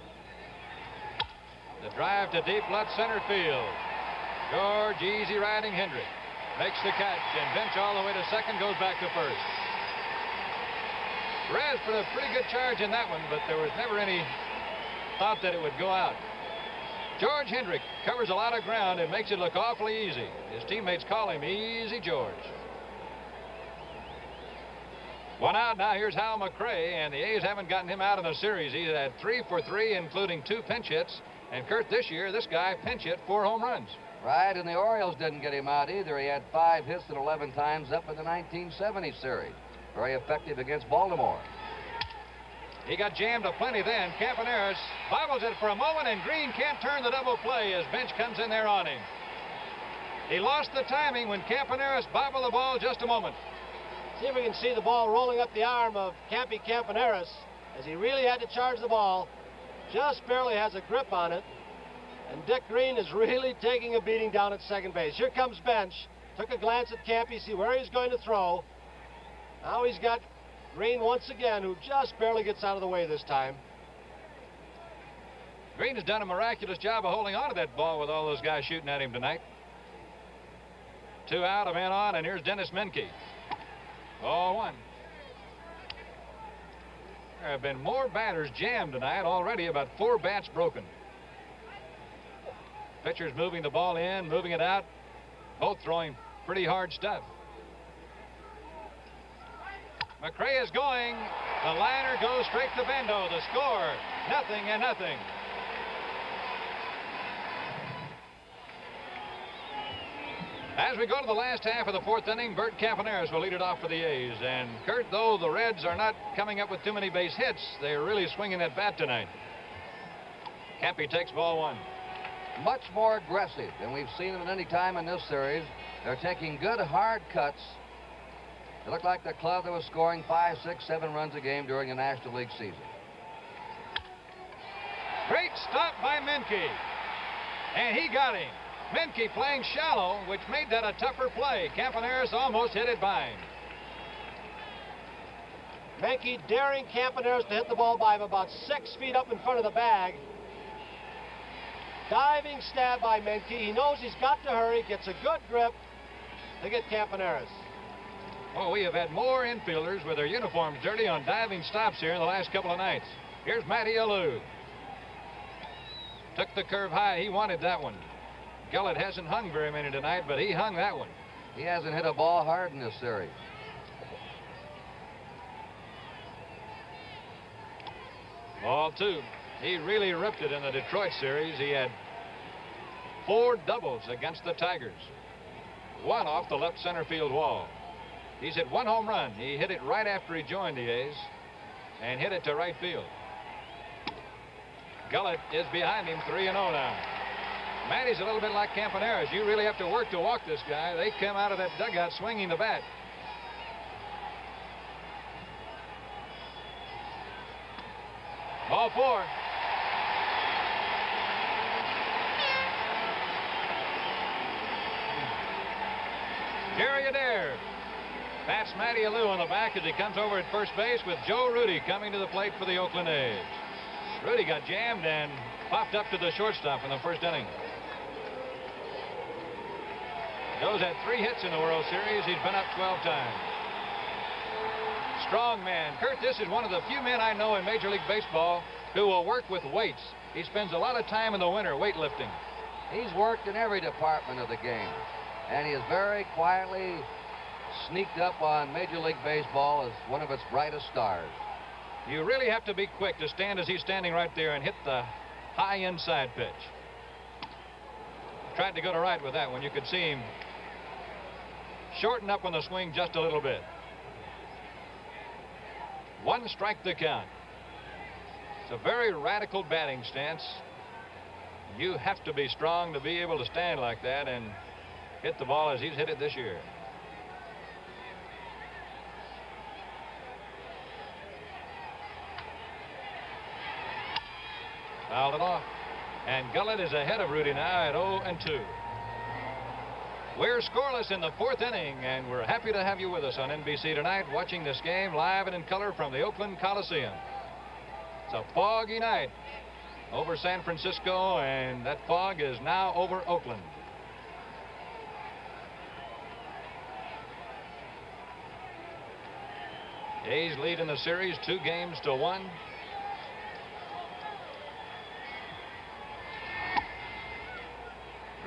The drive to deep left center field. George easy riding Hendrick makes the catch, and Bench all the way to second, goes back to first. Rez put a pretty good charge in that one, but there was never any thought that it would go out. George Hendrick covers a lot of ground and makes it look awfully easy. His teammates call him Easy George. One out now. Here's Hal McRae, and the A's haven't gotten him out in the series. He's had 3 for 3, including 2 pinch hits. And Kurt, this year, this guy pinch hit 4 home runs. Right, and the Orioles didn't get him out either. He had 5 hits and 11 times up in the 1970 series. Very effective against Baltimore. He got jammed aplenty then. Campaneris bobbles it for a moment, and Green can't turn the double play as Bench comes in there on him. He lost the timing when Campaneris bobbled the ball just a moment. See if we can see the ball rolling up the arm of Campy Campaneris as he really had to charge the ball. Just barely has a grip on it. And Dick Green is really taking a beating down at second base. Here comes Bench. Took a glance at Campy, see where he's going to throw. Now he's got Green once again, who just barely gets out of the way this time. Green has done a miraculous job of holding on to that ball with all those guys shooting at him tonight. 2 out, a man on, and here's Dennis Menke. 0-1. There have been more batters jammed tonight already, about 4 bats broken. Pitchers moving the ball in, moving it out, both throwing pretty hard stuff. McRae is going. The liner goes straight to Bendo. The score, 0-0. As we go to the last half of the 4th inning, Bert Campaneris will lead it off for the A's. And Kurt, though the Reds are not coming up with too many base hits, they're really swinging that bat tonight. Campy takes ball 1. Much more aggressive than we've seen them at any time in this series. They're taking good hard cuts. They look like the club that was scoring 5, 6, 7 runs a game during the National League season. Great stop by Menke. And he got him. Menke playing shallow, which made that a tougher play. Campaneris almost hit it by him. Menke daring Campaneris to hit the ball by him about 6 feet up in front of the bag. Diving stab by Menke. He knows he's got to hurry, gets a good grip to get Campaneris. Oh, we have had more infielders with their uniforms dirty on diving stops here in the last couple of nights. Here's Matty Alou. Took the curve high. He wanted that one. Gullett hasn't hung very many tonight, but he hung that one. He hasn't hit a ball hard in this series. Ball 2. He really ripped it in the Detroit series. He had 4 doubles against the Tigers. 1 off the left center field wall. He's hit 1 home run. He hit it right after he joined the A's and hit it to right field. Gullett is behind him, 3-0 now. Matty's a little bit like Campaneris. You really have to work to walk this guy. They come out of that dugout swinging the bat. Ball 4. Jerry Adair. That's Matty Alou on the back as he comes over at first base with Joe Rudy coming to the plate for the Oakland A's. Rudy got jammed and popped up to the shortstop in the first inning. Joe's had 3 hits in the World Series. He's been up 12 times. Strong man. Kurt, this is one of the few men I know in Major League Baseball who will work with weights. He spends a lot of time in the winter weightlifting. He's worked in every department of the game, and he has very quietly sneaked up on Major League Baseball as one of its brightest stars. You really have to be quick to stand as he's standing right there and hit the high inside pitch. Tried to go to right with that one. You could see him shorten up on the swing just a little bit. 1 strike the count. It's a very radical batting stance. You have to be strong to be able to stand like that and hit the ball as he's hit it this year. Fouled it off. And Gullett is ahead of Rudy now at 0-2. We're scoreless in the fourth inning, and we're happy to have you with us on NBC tonight, watching this game live and in color from the Oakland Coliseum. It's a foggy night over San Francisco, and that fog is now over Oakland. A's lead in the series 2-1.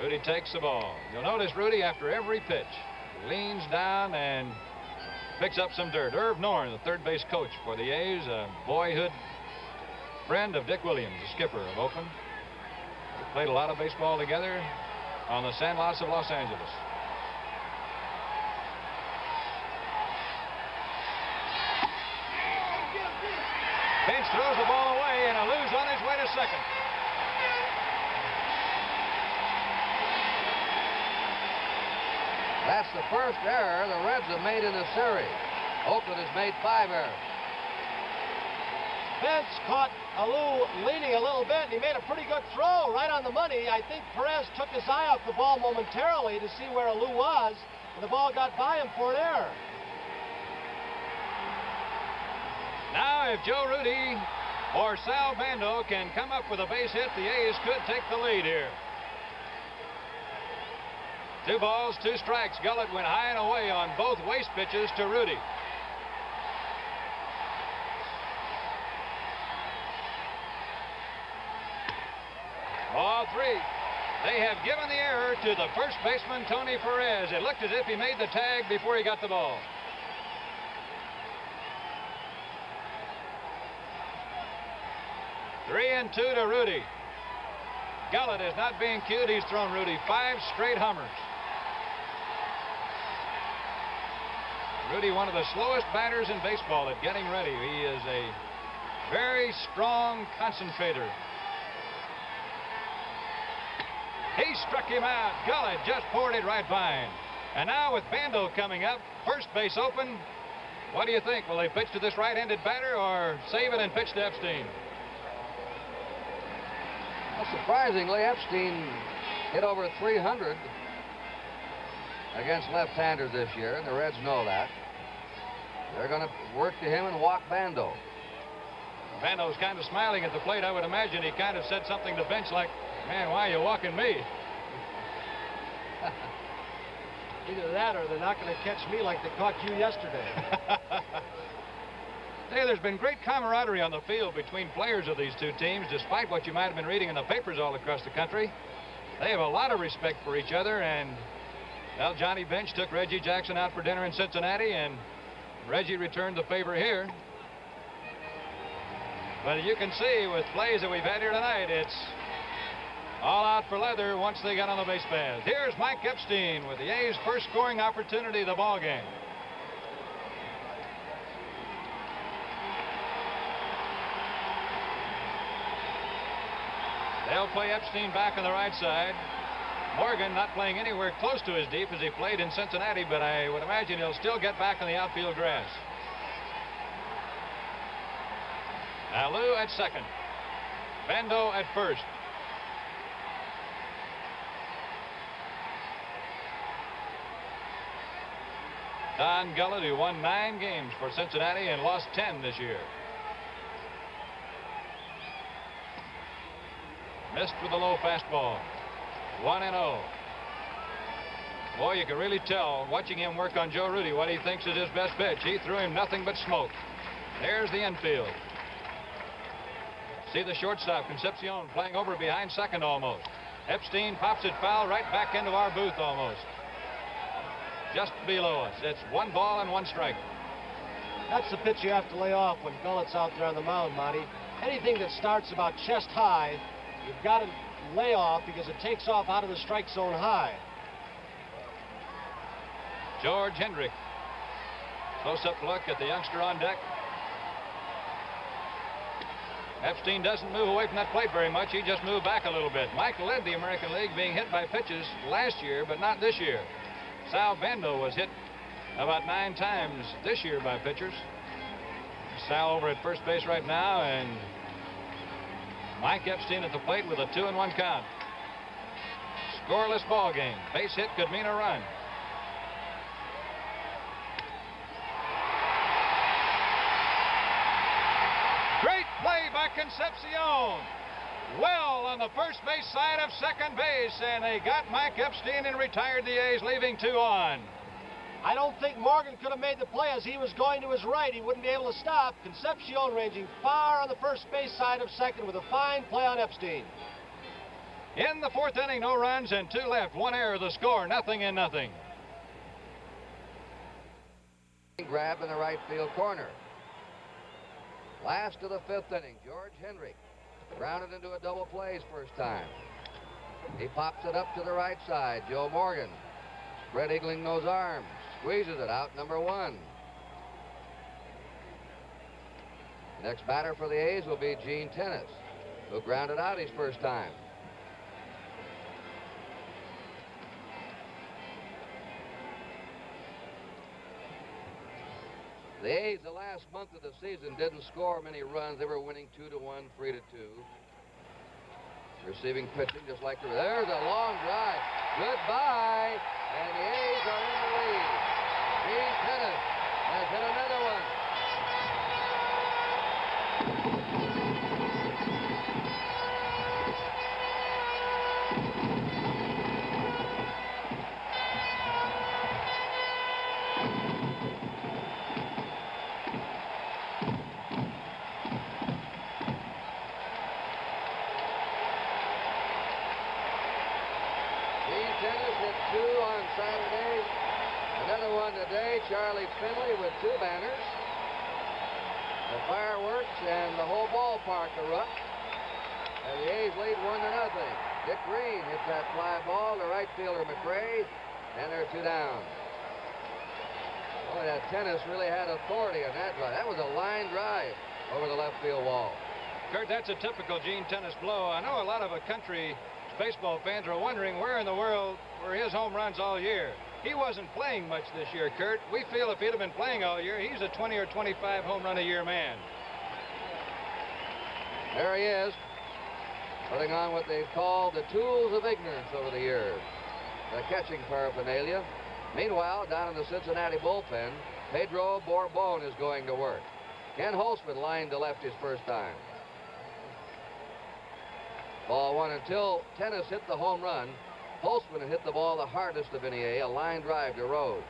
Rudy takes the ball. You'll notice Rudy, after every pitch, leans down and picks up some dirt. Irv Norn, the third base coach for the A's, a boyhood friend of Dick Williams, the skipper of Oakland. They played a lot of baseball together on the Sandlots of Los Angeles. Bench throws the ball away, and Alou's on his way to second. That's the first error the Reds have made in the series. Oakland has made 5 errors. Bench caught Alou leaning a little bit, and he made a pretty good throw right on the money. I think Perez took his eye off the ball momentarily to see where Alou was, and the ball got by him for an error. Now, if Joe Rudy or Sal Bando can come up with a base hit, the A's could take the lead here. 2 balls, 2 strikes. Gullett went high and away on both waste pitches to Rudy. Ball 3. They have given the error to the first baseman, Tony Perez. It looked as if he made the tag before he got the ball. Three and 2 to Rudy. Gullett is not being cued. He's thrown Rudy 5 straight homers. Rudy, one of the slowest batters in baseball at getting ready. He is a very strong concentrator. He struck him out. Gullett just poured it right by him. And now with Bando coming up, first base open, what do you think? Will they pitch to this right-handed batter or save it and pitch to Epstein? Well, surprisingly, Epstein hit over 300 against left-handers this year, and the Reds know that. They're going to work to him and walk Bando. Bando's kind of smiling at the plate. I would imagine he kind of said something to Bench like, man, why are you walking me? Either that or they're not going to catch me like they caught you yesterday. Hey, there's been great camaraderie on the field between players of these 2 teams, despite what you might have been reading in the papers all across the country. They have a lot of respect for each other, and, well, Johnny Bench took Reggie Jackson out for dinner in Cincinnati, and Reggie returned the favor here. But you can see with plays that we've had here tonight, it's all out for leather once they get on the base paths. Here's Mike Epstein with the A's first scoring opportunity of the ball game. They'll play Epstein back on the right side. Morgan not playing anywhere close to as deep as he played in Cincinnati, but I would imagine he'll still get back on the outfield grass. Alou at second. Bando at first. Don Gullett, who won 9 games for Cincinnati and lost 10 this year. Missed with a low fastball. 1-0. Boy, you can really tell, watching him work on Joe Rudy, what he thinks is his best pitch. He threw him nothing but smoke. There's the infield. See the shortstop, Concepcion, playing over behind second almost. Epstein pops it foul right back into our booth almost. Just below us. It's 1 ball and 1 strike. That's the pitch you have to lay off when Gullett's out there on the mound, Monty. Anything that starts about chest high, you've got to lay off because it takes off out of the strike zone high. George Hendrick. Close-up look at the youngster on deck. Epstein doesn't move away from that plate very much. He just moved back a little bit. Mike led the American League being hit by pitches last year, but not this year. Sal Bando was hit about 9 times this year by pitchers. Sal over at first base right now, and Mike Epstein at the plate with a 2-1 count. Scoreless ball game. Base hit could mean a run. Great play by Concepcion. Well on the first base side of second base, and they got Mike Epstein and retired the A's, leaving 2 on. I don't think Morgan could have made the play. As he was going to his right, he wouldn't be able to stop. Concepcion ranging far on the first base side of second with a fine play on Epstein. In the 4th inning, no runs and 2 left. 1 error, the score, 0-0. Grab in the right field corner. Last of the 5th inning, George Hendrick grounded into a double play his first time. He pops it up to the right side. Joe Morgan spread eagling those arms, squeezes it out, number 1. The next batter for the A's will be Gene Tennis, who grounded out his first time. The A's, the last month of the season, didn't score many runs. They were winning 2-1, 3-2. Receiving pitching just like there's a long drive. Goodbye. And the A's are in the lead. Gene Tennis has hit another one. Saturday. Another one today. Charlie Finley with 2 banners. The fireworks and the whole ballpark erupt. And the A's lead 1-0. Dick Green hits that fly ball to right fielder McRae, and they're 2 down. Boy, that Tennis really had authority on that drive. That was a line drive over the left field wall. Kurt, that's a typical Gene Tennis blow. I know a lot of country baseball fans are wondering where in the world were his home runs all year. He wasn't playing much this year, Kurt. We feel if he'd have been playing all year, he's a 20 or 25 home run a year man. There he is, putting on what they've called the tools of ignorance over the years, the catching paraphernalia. Meanwhile, down in the Cincinnati bullpen, Pedro Borbon is going to work. Ken Holtzman lined to left his first time. Ball 1 until Tennis hit the home run. Holtzman had hit the ball the hardest of any A line drive to Rhodes.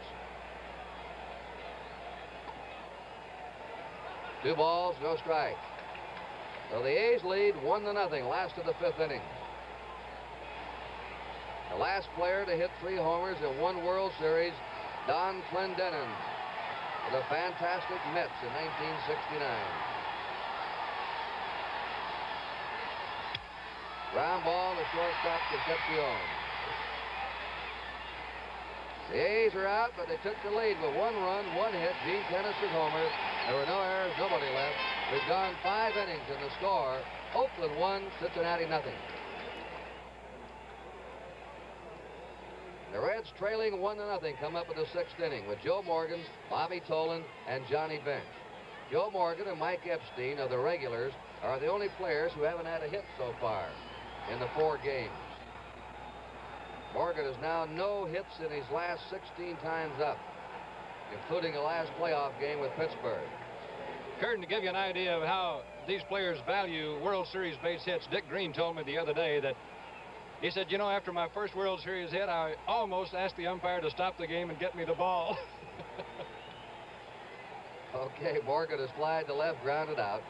2 balls, no strikes. So the A's lead 1-0, last of the 5th inning. The last player to hit 3 homers in 1 World Series, Don Clendenin, with the fantastic Mets in 1969. Ground ball to shortstop Concepcion. The A's are out, but they took the lead with 1 run, 1 hit. Gene Tennis's homer. There were no errors, nobody left. We've gone 5 innings, and the score: Oakland 1, Cincinnati 0. The Reds trailing 1-0 come up in the 6th inning with Joe Morgan, Bobby Tolan, and Johnny Bench. Joe Morgan and Mike Epstein of the regulars are the only players who haven't had a hit so far in the 4 games. Morgan has now no hits in his last 16 times up, including the last playoff game with Pittsburgh. Curtin, to give you an idea of how these players value World Series base hits, Dick Green told me the other day that he said, you know, after my first World Series hit, I almost asked the umpire to stop the game and get me the ball. Okay, Morgan has flied to left, grounded out.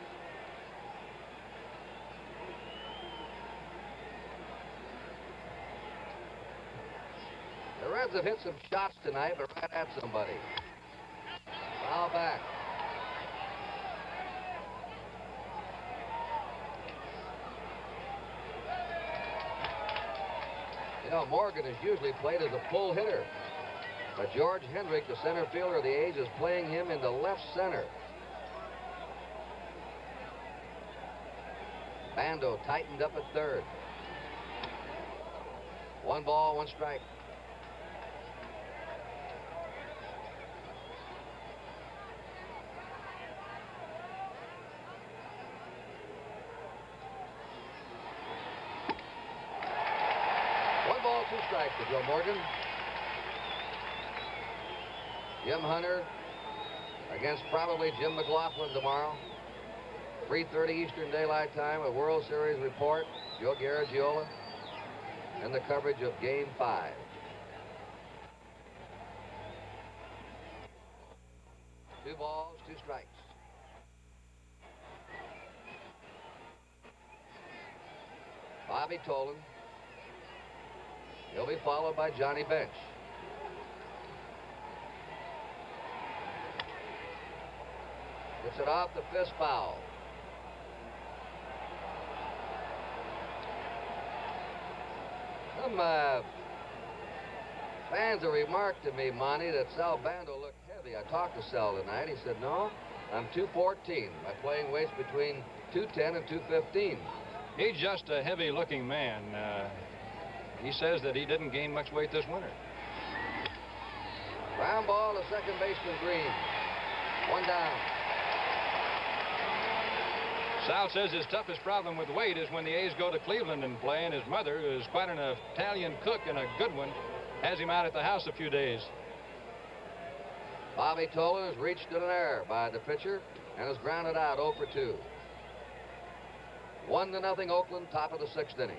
The Reds have hit some shots tonight, but right at somebody. Foul back. You know, Morgan is usually played as a pull hitter. But George Hendrick, the center fielder of the A's, is playing him into left center. Bando tightened up at third. 1 ball, 1 strike. One ball, 2 strikes to Joe Morgan. Jim Hunter against probably Jim McLaughlin tomorrow. 3:30 Eastern Daylight Time, a World Series report. Joe Garagiola and the coverage of Game 5. Two balls, 2 strikes. Bobby Tolan. He'll be followed by Johnny Bench. Gets it off the fist foul. Some fans have remarked to me, Monty, that Sal Bando looked heavy. I talked to Sal tonight. He said, no, I'm 214 by playing weights between 210 and 215. He's just a heavy-looking man. He says that he didn't gain much weight this winter. Ground ball to second baseman Green. 1 down. Sal says his toughest problem with weight is when the A's go to Cleveland and play, and his mother, who is quite an Italian cook and a good one, has him out at the house a few days. Bobby Tolan has reached an error by the pitcher and is grounded out 0 for 2. 1-0 Oakland, top of the 6th inning.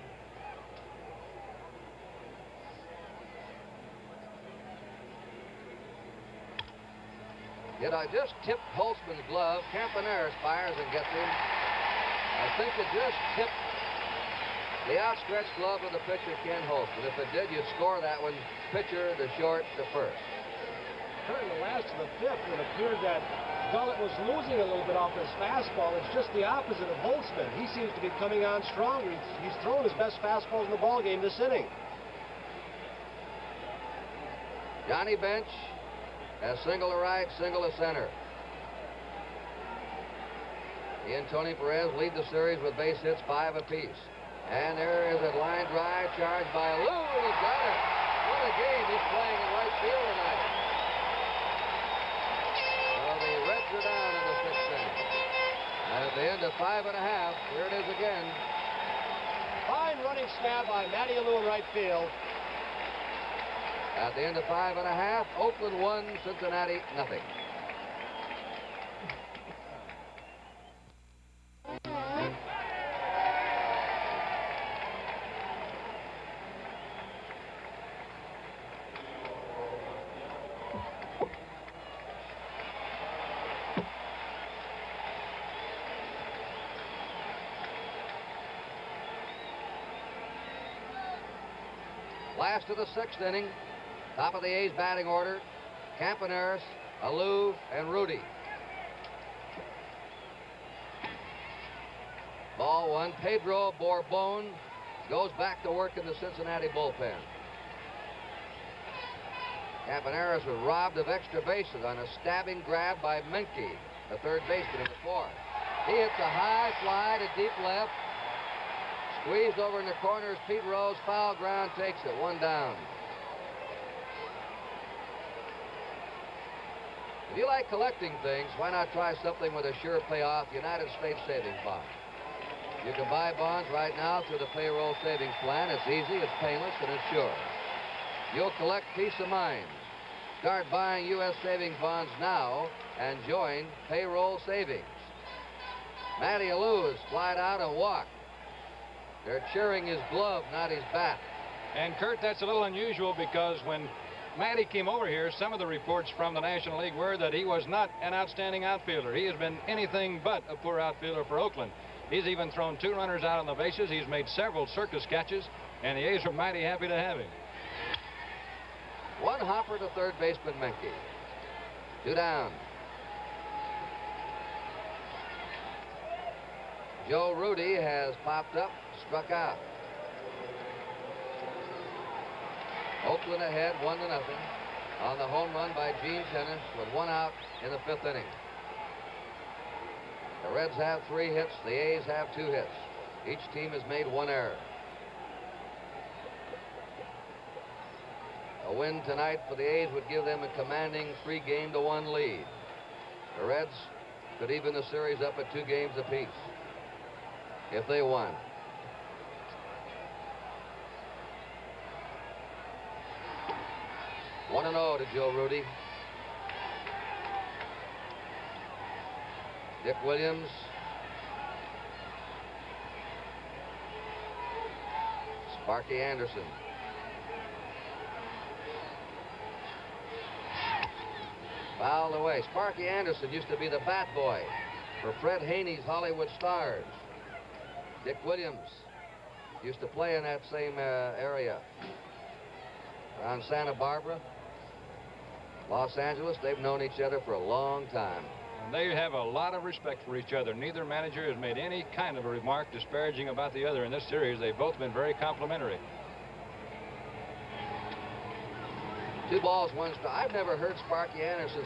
Yet I just tipped Holtzman's glove. Campaneris fires and gets him. I think it just tipped the outstretched glove of the pitcher, Ken Holtzman. If it did, you'd score that one, pitcher to short to first. During the last of the 5th, it appeared that Gullett was losing a little bit off his fastball. It's just the opposite of Holtzman. He seems to be coming on stronger. He's thrown his best fastballs in the ballgame this inning. Johnny Bench has single to right, single to center. He and Tony Perez lead the series with base hits 5 apiece. And there is a line drive charged by Lou, and he's got it. What a game he's playing in right field tonight. Well, the Reds are down in the 6th inning. And at the end of 5 1/2, here it is again. Fine running snap by Matty Alou in right field. At the end of 5 1/2, Oakland 1, Cincinnati nothing. Last of the 6th inning. Top of the A's batting order, Campaneris, Alou, and Rudy. Ball 1. Pedro Borbon goes back to work in the Cincinnati bullpen. Campaneris was robbed of extra bases on a stabbing grab by Menke, the third baseman in the 4th. He hits a high fly to deep left. Squeezed over in the corners, Pete Rose, foul ground, takes it, 1 down. If you like collecting things, why not try something with a sure payoff United States Savings Bond? You can buy bonds right now through the payroll savings plan. It's easy, it's painless, and it's sure. You'll collect peace of mind. Start buying U.S. savings bonds now and join payroll savings. Matty Alou has flied out and walked. They're cheering his glove, not his bat. And, Kurt, that's a little unusual because when Matty came over here, some of the reports from the National League were that he was not an outstanding outfielder. He has been anything but a poor outfielder for Oakland. He's even thrown 2 runners out on the bases. He's made several circus catches, and the A's are mighty happy to have him. 1 hopper to third baseman Menke. 2 down. Joe Rudy has popped up, struck out. Oakland ahead 1-0 on the home run by Gene Tenace with 1 out in the 5th inning. The Reds have 3 hits. The A's have 2 hits. Each team has made one error. A win tonight for the A's would give them a commanding 3-1 lead. The Reds could even the series up at 2 games apiece if they won. One and 0 to Joe Rudi. Dick Williams. Sparky Anderson. Fouled away. Sparky Anderson used to be the bat boy for Fred Haney's Hollywood Stars. Dick Williams used to play in that same area. Around Santa Barbara, Los Angeles, they've known each other for a long time. And they have a lot of respect for each other. Neither manager has made any kind of a remark disparaging about the other in this series. They've both been very complimentary. 2 balls, 1 strike. I've never heard Sparky Anderson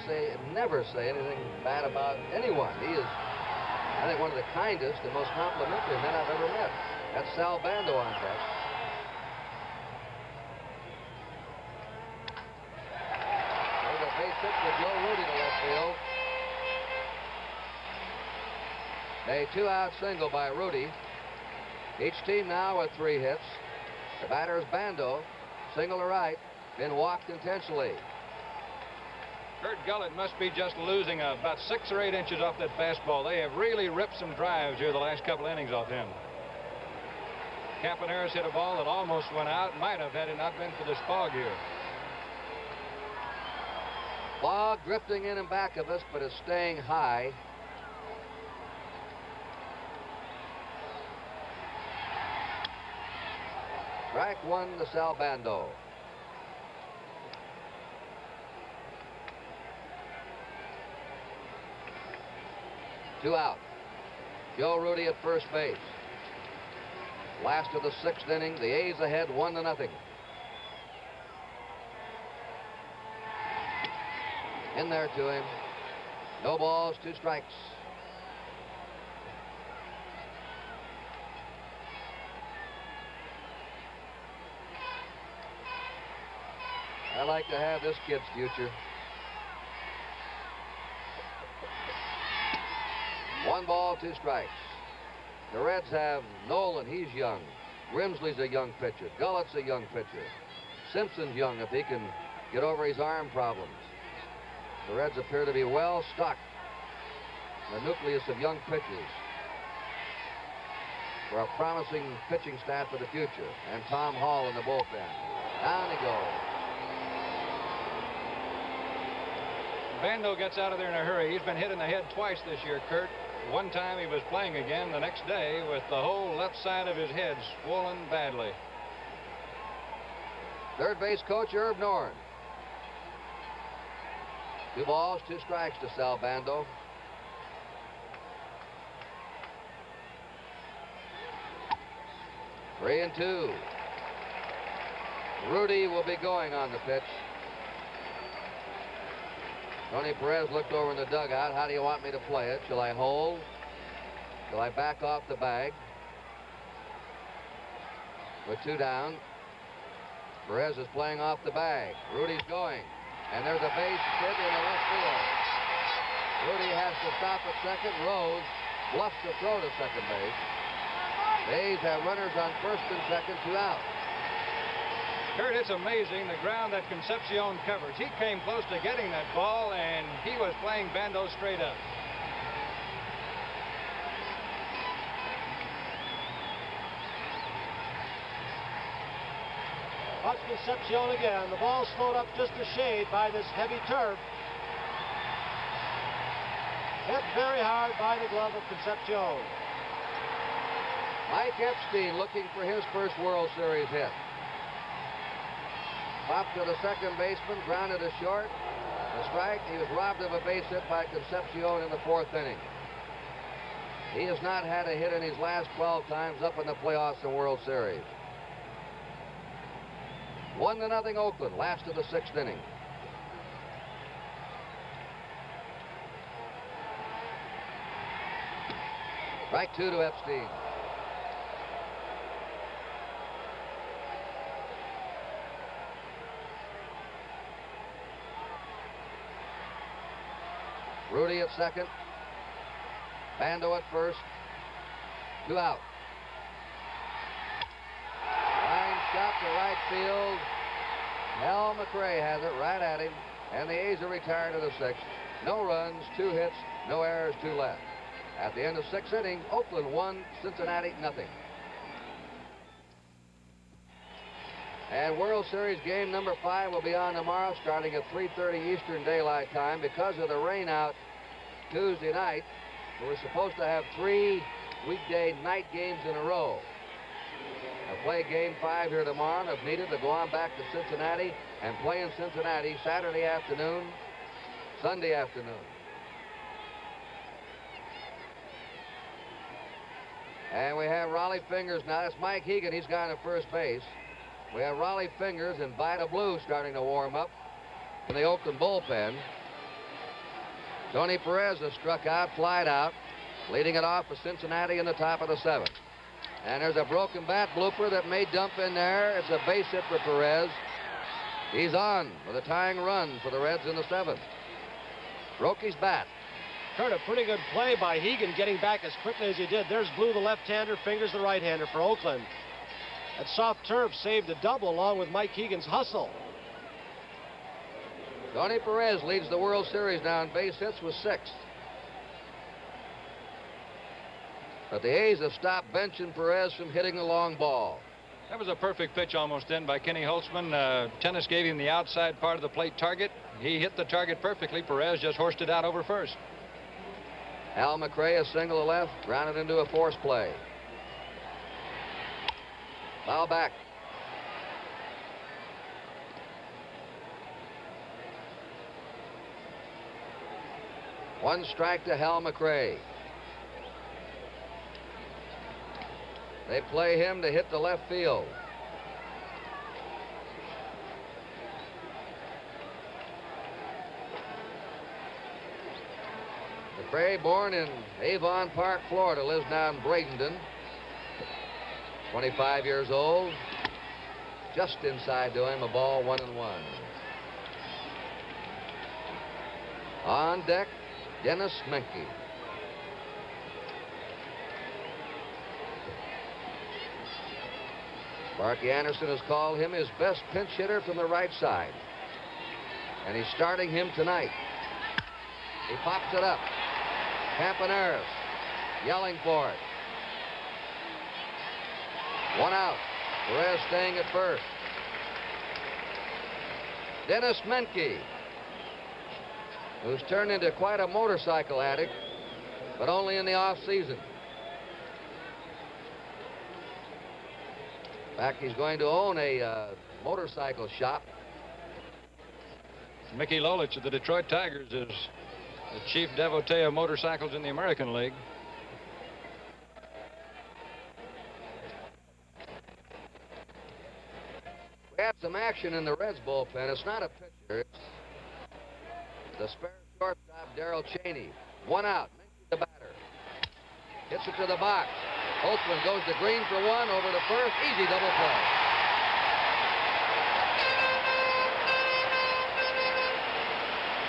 never say anything bad about anyone. He is, I think, one of the kindest and most complimentary men I've ever met. That's Sal Bando on deck. There's a base hit for Joe Rudi to left field. A 2-out single by Rudi. Each team now with 3 hits. The batter is Bando. Single to right. Been walked intentionally. Kurt Gullett must be just losing about 6 or 8 inches off that fastball. They have really ripped some drives here the last couple innings off him. Campaneris hit a ball that almost went out. Might have had it not been for this fog here. Fog drifting in and back of us, but is staying high. Strike 1 to Sal Bando. Two out. Joe Rudi at first base. Last of the 6th inning. The A's ahead 1-0. In there to him. No balls, 2 strikes. I like to have this kid's future. 1 ball, 2 strikes. The Reds have Nolan, he's young. Grimsley's a young pitcher. Gullett's a young pitcher. Simpson's young if he can get over his arm problems. The Reds appear to be well stocked. The nucleus of young pitchers for a promising pitching staff for the future. And Tom Hall in the bullpen. Down he goes. Bando gets out of there in a hurry. He's been hit in the head twice this year, Kurt. One time he was playing again the next day with the whole left side of his head swollen badly. Third base coach Herb Norn. 2 balls, 2 strikes to Sal Bando. Three and 2. Rudi will be going on the pitch. Tony Perez looked over in the dugout. How do you want me to play it? Shall I hold? Shall I back off the bag? With 2 down. Perez is playing off the bag. Rudi's going. And there's a base hit in the left field. Rudi has to stop at second. Rose bluffs the throw to second base. The A's have runners on first and second, 2 out. Kurt, it's amazing the ground that Concepcion covers. He came close to getting that ball, and he was playing Bando straight up. Watch Concepcion again. The ball slowed up just a shade by this heavy turf. Hit very hard by the glove of Concepcion. Mike Epstein looking for his first World Series hit. Popped to the second baseman, grounded to short. A strike. He was robbed of a base hit by Concepcion in the 4th inning. He has not had a hit in his last 12 times up in the playoffs and World Series. 1-0 Oakland, last of the 6th inning. Strike 2 to Epstein. Rudy at second. Bando at first. 2 out. Line shot to right field. Hal McRae has it right at him. And the A's are retired to the 6th. No runs, 2 hits, no errors, 2 left. At the end of 6th inning, Oakland 1, Cincinnati nothing. And World Series game number 5 will be on tomorrow starting at 3:30 Eastern Daylight Time. Because of the rain out Tuesday night, we're supposed to have 3 weekday night games in a row. I'll play game 5 here tomorrow, and if needed, to go on back to Cincinnati and play in Cincinnati Saturday afternoon, Sunday afternoon. And we have Raleigh Fingers now. That's Mike Hegan. He's gone to first base. We have Raleigh Fingers and Vida Blue starting to warm up in the Oakland bullpen. Tony Perez has struck out, flied out, leading it off for Cincinnati in the top of the 7th. And there's a broken bat blooper that may dump in there. It's a base hit for Perez. He's on with a tying run for the Reds in the 7th. Broke his bat. Kurt, a pretty good play by Hegan getting back as quickly as he did. There's Blue, the left-hander, Fingers, the right-hander for Oakland. That soft turf saved a double along with Mike Hegan's hustle. Tony Perez leads the World Series now in base hits with 6. But the A's have stopped benching Perez from hitting the long ball. That was a perfect pitch almost in by Kenny Holtzman. Tennis gave him the outside part of the plate target. He hit the target perfectly. Perez just horsed it out over first. Al McRae, a single to left, grounded into a force play. Foul back. One strike to Hal McRae. They play him to hit the left field. McRae, born in Avon Park, Florida, lives now in Bradenton. 25 years old. Just inside to him, a ball, 1-1. On deck, Dennis Menke. Sparky Anderson has called him his best pinch hitter from the right side. And he's starting him tonight. He pops it up. Campaneris yelling for it. 1 out. Perez staying at first. Dennis Menke, who's turned into quite a motorcycle addict, but only in the off-season. In fact, he's going to own a motorcycle shop. Mickey Lolich of the Detroit Tigers is the chief devotee of motorcycles in the American League. We had some action in the Reds bullpen. It's not a pitcher. It's the spare shortstop, Darrell Cheney. 1 out. Menke the batter. Hits it to the box. Holtzman goes to Green for 1, over to first. Easy double play.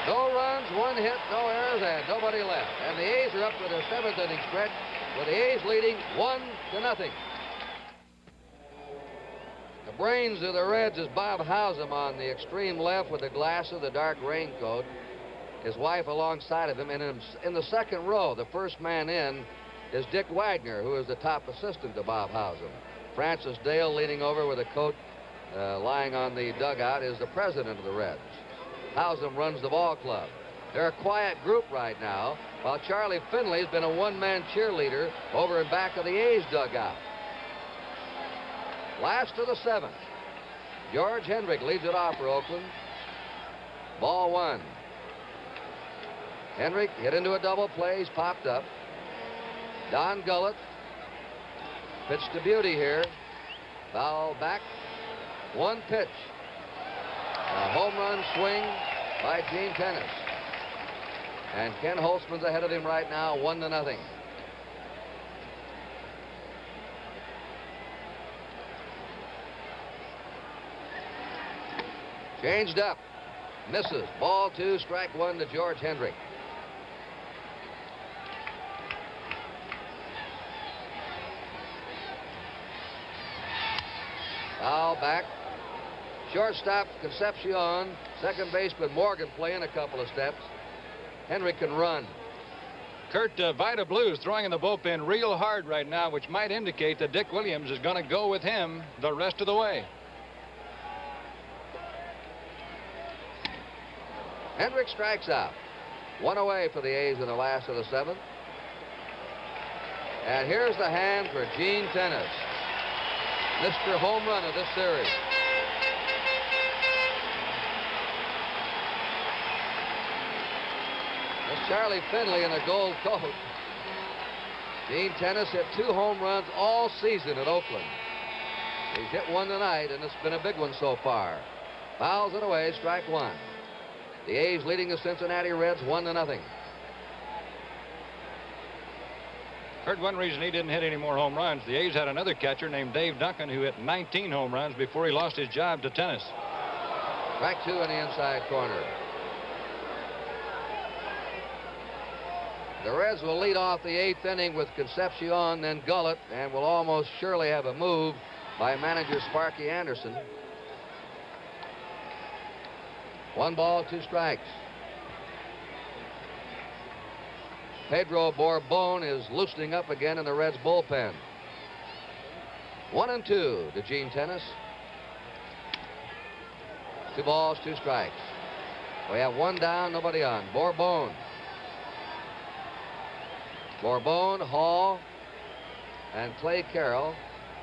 No runs, 1 hit, no errors, and nobody left. And the A's are up to their 7th inning stretch, with the A's leading 1-0. The brains of the Reds is Bob Hausum on the extreme left with the glasses, the dark raincoat. His wife alongside of him. And in the second row, the first man in, is Dick Wagner, who is the top assistant to Bob Hausum. Francis Dale, leaning over with a coat lying on the dugout, is the president of the Reds. Hausum runs the ball club. They're a quiet group right now, while Charlie Finley's been a one-man cheerleader over in back of the A's dugout. Last of the 7th. George Hendrick leads it off for Oakland. Ball 1. Hendrick hit into a double play. He's popped up. Don Gullett pitched to Beauty here. Foul back. 1 pitch. A home run swing by Gene Tennis. And Ken Holtzman's ahead of him right now, 1-0. Changed up. Misses. Ball 2, strike 1 to George Hendrick. foul back. Shortstop Concepcion, second baseman Morgan playing a couple of steps. Henry can run. Kurt, Vida Blue is throwing in the bullpen real hard right now, which might indicate that Dick Williams is going to go with him the rest of the way. Hendricks strikes out. One away for the A's in the last of the seventh. And here's the hand for Gene Tenace, Mr. Home Run of this series. That's Charlie Finley in a gold coat. Gene Tenace hit 2 home runs all season at Oakland. He's hit one tonight, and it's been a big one so far. Fouls it away, strike one. The A's leading the Cincinnati Reds 1-0. Kurt, one reason he didn't hit any more home runs, the A's had another catcher named Dave Duncan who hit 19 home runs before he lost his job to Tenace. Strike 2 in the inside corner. The Reds will lead off the 8th inning with Concepcion, then Gullett, and will almost surely have a move by manager Sparky Anderson. 1 ball, 2 strikes. Pedro Borbon is loosening up again in the Reds bullpen. 1-2 to Gene Tenace. 2 balls, 2 strikes. We have 1 down, nobody on. Borbon, Hall, and Clay Carroll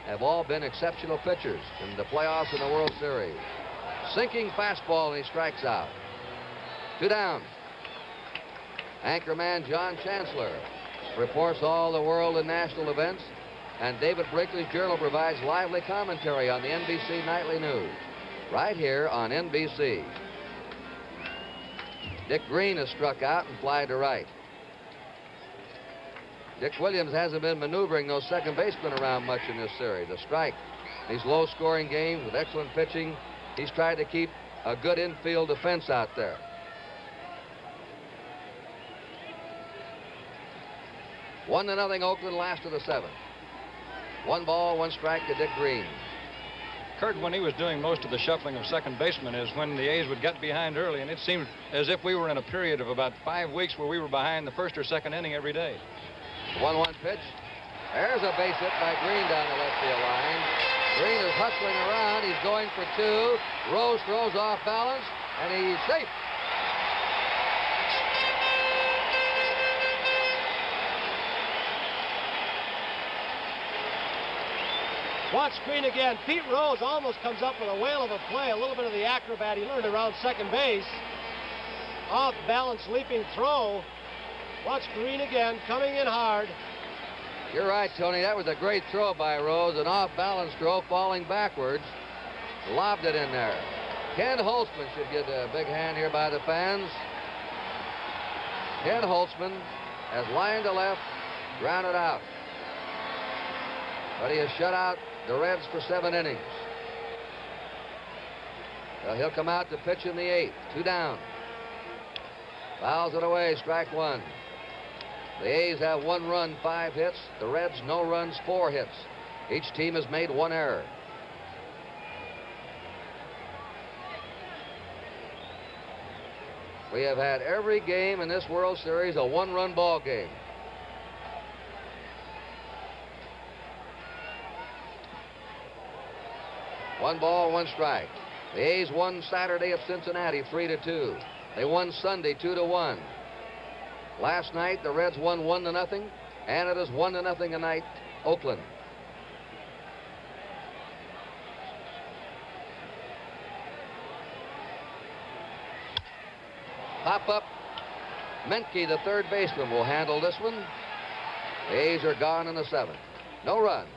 have all been exceptional pitchers in the playoffs and the World Series. Sinking fastball, and he strikes out. 2 down. Anchorman John Chancellor reports all the world and national events, and David Brinkley's Journal provides lively commentary on the NBC Nightly News, right here on NBC. Dick Green has struck out and flied to right. Dick Williams hasn't been maneuvering those second basemen around much in this series. A strike. These low-scoring games with excellent pitching, he's tried to keep a good infield defense out there. One to nothing Oakland, last of the seventh. 1 ball, 1 strike to Dick Green. Kurt, when he was doing most of the shuffling of second basemen, is when the A's would get behind early, and it seemed as if we were in a period of about 5 weeks where we were behind the first or second inning every day. 1-1 pitch. There's a base hit by Green down the left field line. Green is hustling around. He's going for 2. Rose throws off balance, and he's safe. Watch Green again. Pete Rose almost comes up with a whale of a play. A little bit of the acrobat he learned around second base. Off balance leaping throw. Watch Green again, coming in hard. You're right, Tony. That was a great throw by Rose. An off-balance throw, falling backwards. Lobbed it in there. Ken Holtzman should get a big hand here by the fans. Ken Holtzman has lined to left, grounded out. But he has shut out the Reds for 7 innings. He'll come out to pitch in the 8th. 2 down. Fouls it away, strike 1. The A's have 1 run, 5 hits. The Reds, no runs, 4 hits. Each team has made 1 error. We have had every game in this World Series a 1-run ball game. One ball, 1 strike. The A's won Saturday at Cincinnati 3-2. They won Sunday 2-1. Last night, the Reds won 1-0, and it is 1-0 tonight, Oakland. Pop up. Menke, the third baseman, will handle this one. The A's are gone in the 7th. No runs,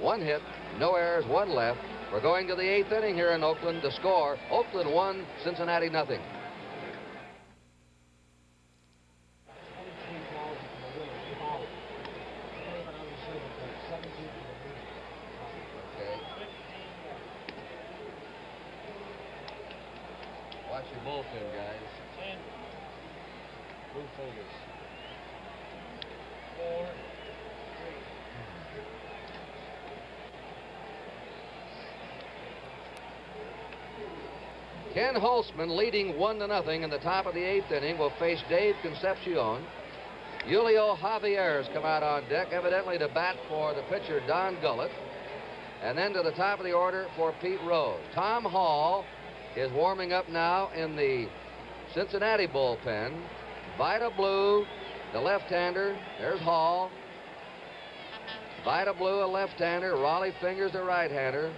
1 hit, no errors, 1 left. We're going to the 8th inning here in Oakland. The score, Oakland 1, Cincinnati 0. Okay. Watch your bullpen, guys. Blue folders. 4, 3. Ken Holtzman, leading 1-0 in the top of the 8th inning, will face Dave Concepcion. Julio Javier's come out on deck, evidently to bat for the pitcher Don Gullett. And then to the top of the order for Pete Rose. Tom Hall is warming up now in the Cincinnati bullpen. Vida Blue, the left-hander. There's Hall. Vida Blue, a left-hander. Raleigh Fingers, the right-hander,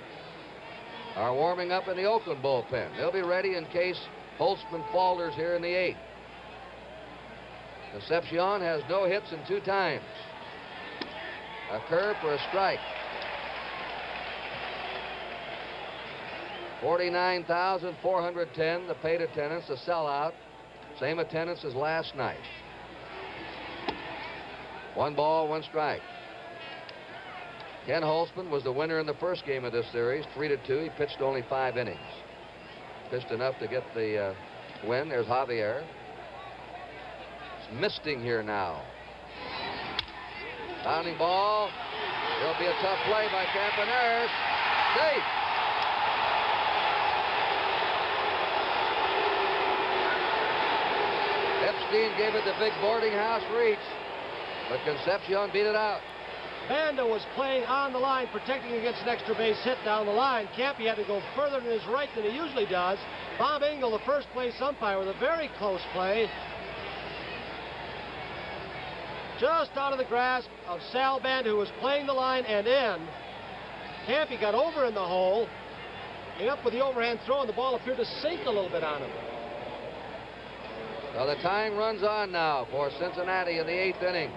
are warming up in the Oakland bullpen. They'll be ready in case Holtzman falters here in the 8th. Concepcion has no hits in 2 times. A curve for a strike. 49,410, the paid attendance, a sellout. Same attendance as last night. 1 ball, 1 strike. Ken Holtzman was the winner in the first game of this series, 3-2. He pitched only 5 innings. Pitched enough to get the win. There's Javier. It's misting here now. Bounding ball. There'll be a tough play by Campaneris. Safe. Epstein gave it the big boarding house reach, but Concepcion beat it out. Banda was playing on the line, protecting against an extra base hit down the line. Campy had to go further to his right than he usually does. Bob Engel, the first place umpire, with a very close play. Just out of the grasp of Sal Banda, who was playing the line and in. Campy got over in the hole, came up with the overhand throw, and the ball appeared to sink a little bit on him. So the tying runs on now for Cincinnati in the 8th inning.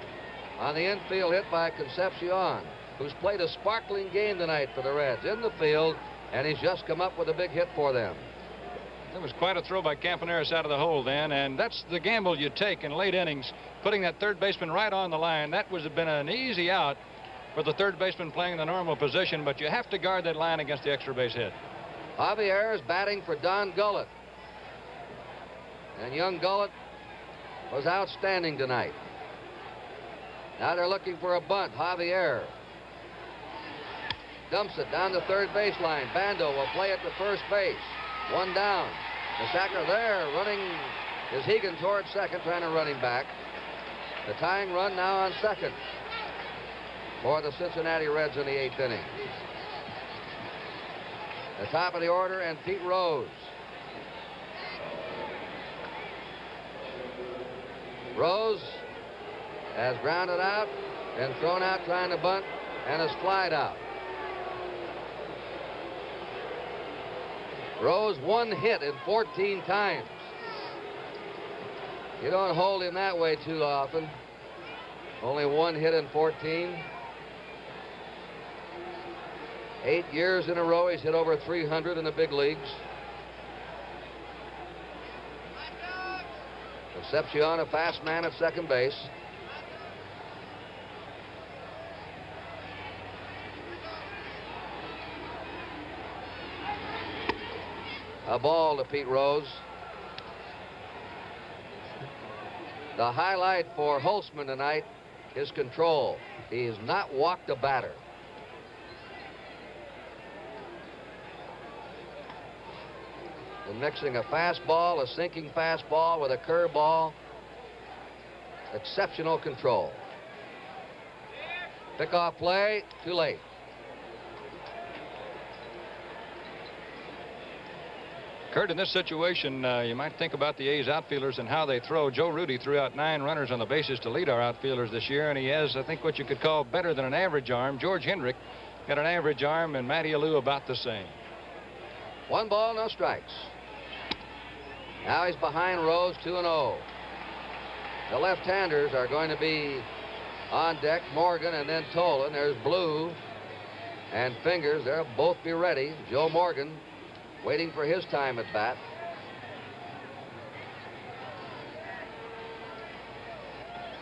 On the infield hit by Concepcion, who's played a sparkling game tonight for the Reds in the field, and he's just come up with a big hit for them. That was quite a throw by Campaneris out of the hole, Dan, and that's the gamble you take in late innings, putting that third baseman right on the line. That would have been an easy out for the third baseman playing in the normal position, but you have to guard that line against the extra base hit. Javier is batting for Don Gullett. And young Gullett was outstanding tonight. Now they're looking for a bunt. Javier dumps it down the third baseline. Bando will play it to first base. 1 down. The sacker there running is Hegan towards second, trying to run him back. The tying run now on second for the Cincinnati Reds in the 8th inning. The top of the order and Pete Rose. Rose has grounded out and thrown out trying to bunt and has flied out. Rose 1 hit in 14 times. You don't hold him that way too often. Only 1 hit in 14. 8 years in a row he's hit over 300 in the big leagues. Concepcion, a fast man at second base. A ball to Pete Rose. The highlight for Holtzman tonight is control. He has not walked a batter. And mixing a fastball, a sinking fastball with a curveball. Exceptional control. Pickoff play, too late. Kurt, in this situation, you might think about the A's outfielders and how they throw. Joe Rudy threw out 9 runners on the bases to lead our outfielders this year, and he has, I think, what you could call better than an average arm. George Hendrick got an average arm, and Matty Alou about the same. 1 ball, no strikes. Now he's behind Rose, 2-0. The left-handers are going to be on deck, Morgan and then Tolan. There's Blue and Fingers. They'll both be ready. Joe Morgan waiting for his time at bat.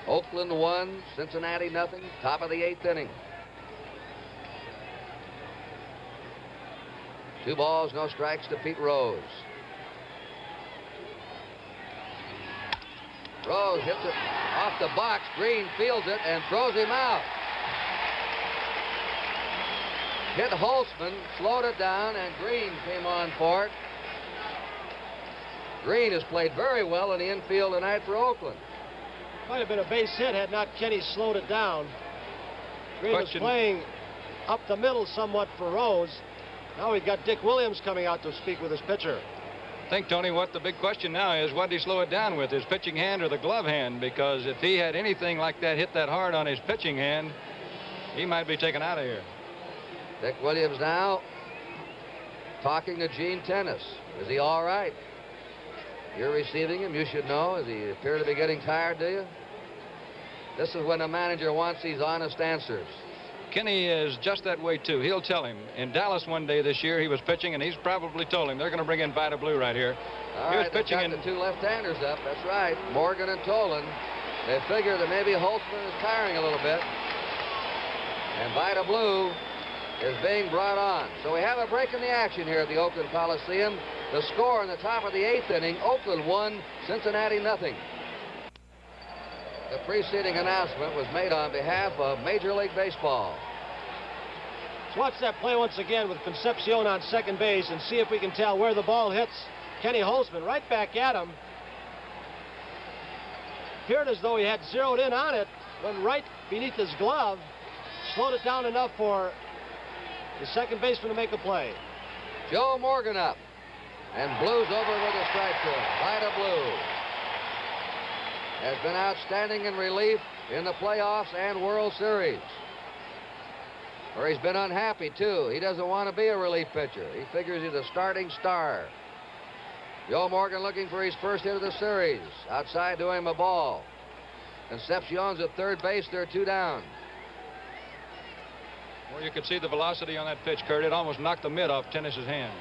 Oakland 1, Cincinnati nothing. Top of the 8th inning. 2 balls, no strikes to Pete Rose. Rose hits it off the box. Green fields it and throws him out. Hit Holtzman, slowed it down, and Green came on for it. Green has played very well in the infield tonight for Oakland. Might have been a base hit had not Kenny slowed it down. Green was playing up the middle somewhat for Rose. Now we've got Dick Williams coming out to speak with his pitcher. I think, Tony, what the big question now is, what did he slow it down with, his pitching hand or the glove hand? Because if he had anything like that hit that hard on his pitching hand, he might be taken out of here. Dick Williams now talking to Gene Tennis. Is he all right? You're receiving him. You should know. Does he appear to be getting tired, do you? This is when a manager wants these honest answers. Kenny is just that way, too. He'll tell him. In Dallas one day this year, he was pitching, and he's probably told him they're going to bring in Vida Blue right here. All he right, was pitching got in... the two left-handers up. That's right. Morgan and Tolan. They figure that maybe Holtzman is tiring a little bit. And Vida Blue is being brought on. So we have a break in the action here at the Oakland Coliseum. The score in the top of the 8th inning, Oakland 1, Cincinnati 0. The preceding announcement was made on behalf of Major League Baseball. Let's watch that play once again with Concepcion on second base and see if we can tell where the ball hits Kenny Holtzman. Right back at him. Appeared as though he had zeroed in on it, went right beneath his glove, slowed it down enough for the second baseman to make a play. Joe Morgan up, and Blue's over with a strike to him. Vida Blue has been outstanding in relief in the playoffs and World Series, where he's been unhappy, too. He doesn't want to be a relief pitcher. He figures he's a starting star. Joe Morgan looking for his first hit of the series. Outside to him a ball. Concepcion's at third base. They're 2 down. Well, you could see the velocity on that pitch, Kurt. It almost knocked the mitt off Tennis's hand.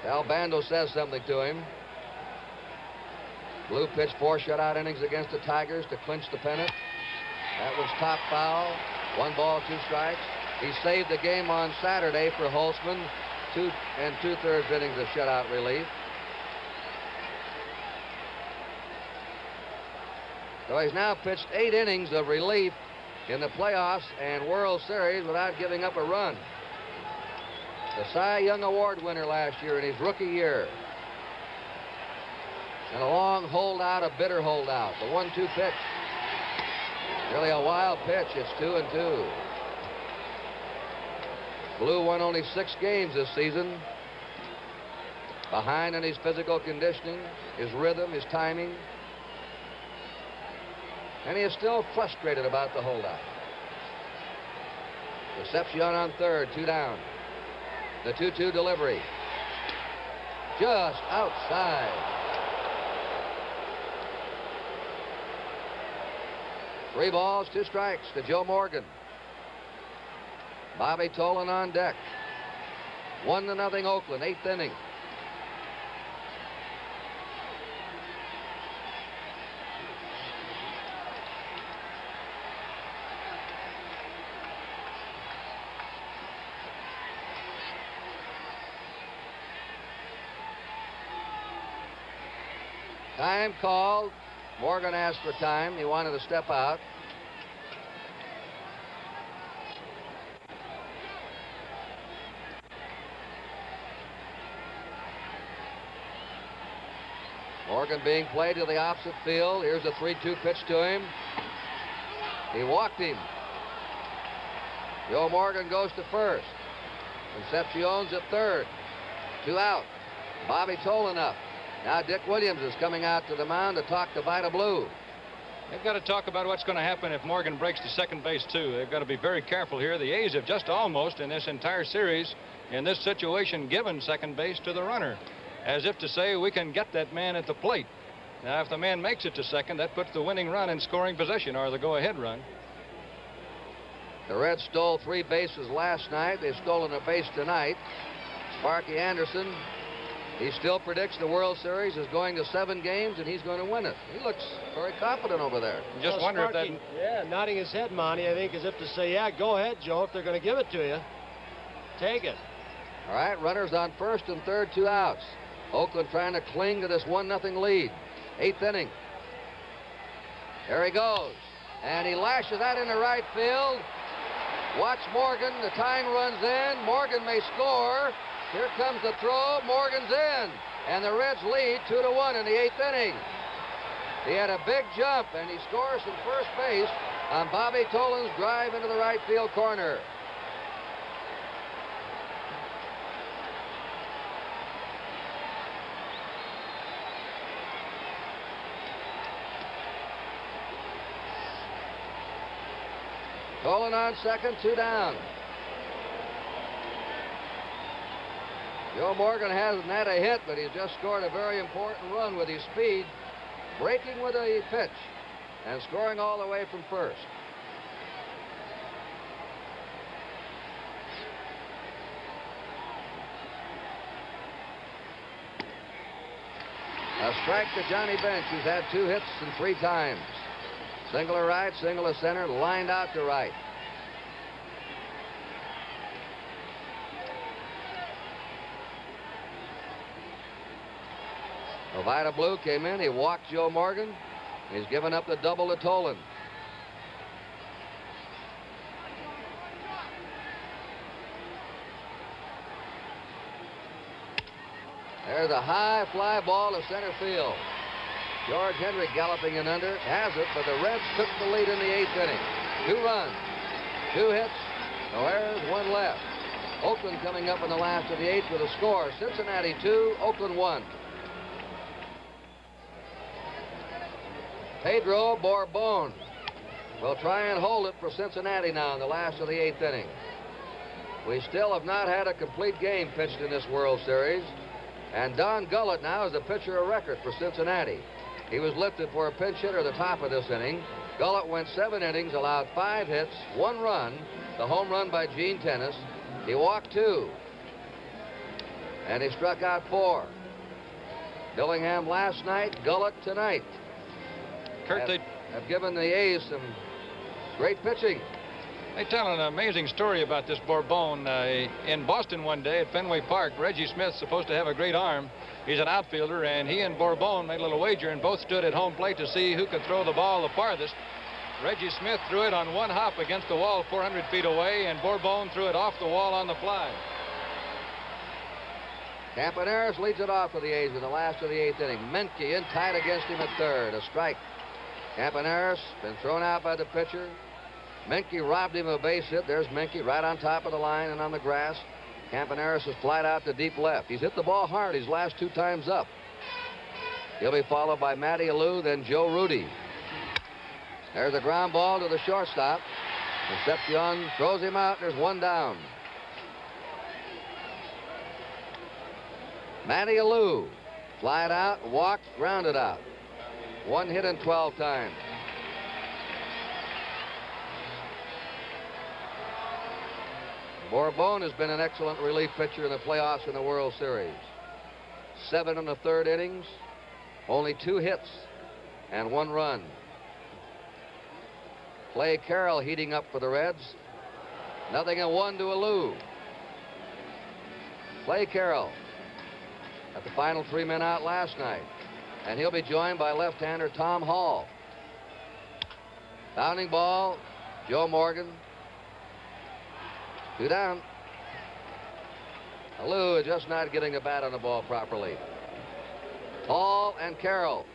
Al Bando says something to him. Blue pitched 4 shutout innings against the Tigers to clinch the pennant. That was top foul. 1 ball, 2 strikes. He saved the game on Saturday for Holtzman. 2 2/3 innings of shutout relief. So he's now pitched 8 innings of relief in the playoffs and World Series without giving up a run. The Cy Young Award winner last year in his rookie year. And a long holdout, a bitter holdout. The 1-2 pitch. Really a wild pitch. It's 2-2. Blue won only 6 games this season. Behind in his physical conditioning, his rhythm, his timing. And he is still frustrated about the holdout. Concepcion on third, 2 down. The 2-2 delivery. Just outside. 3 balls, 2 strikes to Joe Morgan. Bobby Tolan on deck. 1-0 Oakland, 8th inning. Time called. Morgan asked for time. He wanted to step out. Morgan being played to the opposite field. Here's a 3-2 pitch to him. He walked him. Joe Morgan goes to first. Concepcion's at third. 2 out. Bobby Tolan up. Now Dick Williams is coming out to the mound to talk to Vida Blue. They've got to talk about what's going to happen if Morgan breaks to second base, too. They've got to be very careful here. The A's have just almost, in this entire series, in this situation, given second base to the runner, as if to say, we can get that man at the plate. Now, if the man makes it to second, that puts the winning run in scoring position, or the go-ahead run. The Reds stole 3 bases last night. They've stolen a base tonight. Sparky Anderson, he still predicts the World Series is going to 7 games, and he's going to win it. He looks very confident over there. Just wonder if that... Yeah, nodding his head, Monty, I think, as if to say, yeah, go ahead, Joe. If they're going to give it to you, take it. All right, runners on first and third, 2 outs. Oakland trying to cling to this 1-0 lead. 8th inning. There he goes. And he lashes that into right field. Watch Morgan. The tying runs in. Morgan may score. Here comes the throw. Morgan's in. And the Reds lead 2-1 in the 8th inning. He had a big jump, and he scores from first base on Bobby Tolan's drive into the right field corner. Tolan on second, 2 down. Joe Morgan hasn't had a hit, but he's just scored a very important run with his speed, breaking with a pitch and scoring all the way from first. A strike to Johnny Bench, who's had 2 hits and 3 times. Single to right, single to center, lined out to right. Ovida Blue came in. He walked Joe Morgan. He's given up the double to Tolan. There's a high fly ball to center field. George Hendrick galloping in under, has it, but the Reds took the lead in the 8th inning. 2 runs, 2 hits, no errors, 1 left. Oakland coming up in the last of the 8th with a score. Cincinnati 2, Oakland 1. Pedro Borbon will try and hold it for Cincinnati now in the last of the 8th inning. We still have not had a complete game pitched in this World Series, and Don Gullett now is the pitcher of record for Cincinnati. He was lifted for a pinch hitter at the top of this inning. Gullett went 7 innings, allowed 5 hits, 1 run, the home run by Gene Tennis. He walked 2, and he struck out 4. Dillingham last night, Gullett tonight. Kurt, have given the A's some great pitching. They tell an amazing story about this Bourbon. In Boston one day at Fenway Park, Reggie Smith's supposed to have a great arm. He's an outfielder, and he and Bourbon made a little wager, and both stood at home plate to see who could throw the ball the farthest. Reggie Smith threw it on 1 hop against the wall 400 feet away, and Bourbon threw it off the wall on the fly. Campaneris leads it off for the A's in the last of the 8th inning. Menke in tight against him at third. A strike. Campaneris been thrown out by the pitcher. Menke robbed him of a base hit. There's Menke right on top of the line and on the grass. Campaneris has flied out to deep left. He's hit the ball hard his last 2 times up. He'll be followed by Matty Alou, then Joe Rudy. There's a ground ball to the shortstop. Concepcion throws him out. There's 1 down. Matty Alou flied out, walked, grounded out. 1 hit in 12 times. Bourbon has been an excellent relief pitcher in the playoffs in the World Series. 7 in the 3rd innings, only 2 hits and 1 run. Clay Carroll heating up for the Reds. 0-1 to Alou. Clay Carroll at the final 3 men out last night. And he'll be joined by left-hander Tom Hall. Bounding ball, Joe Morgan. 2 down. Alou is just not getting the bat on the ball properly. Hall and Carroll.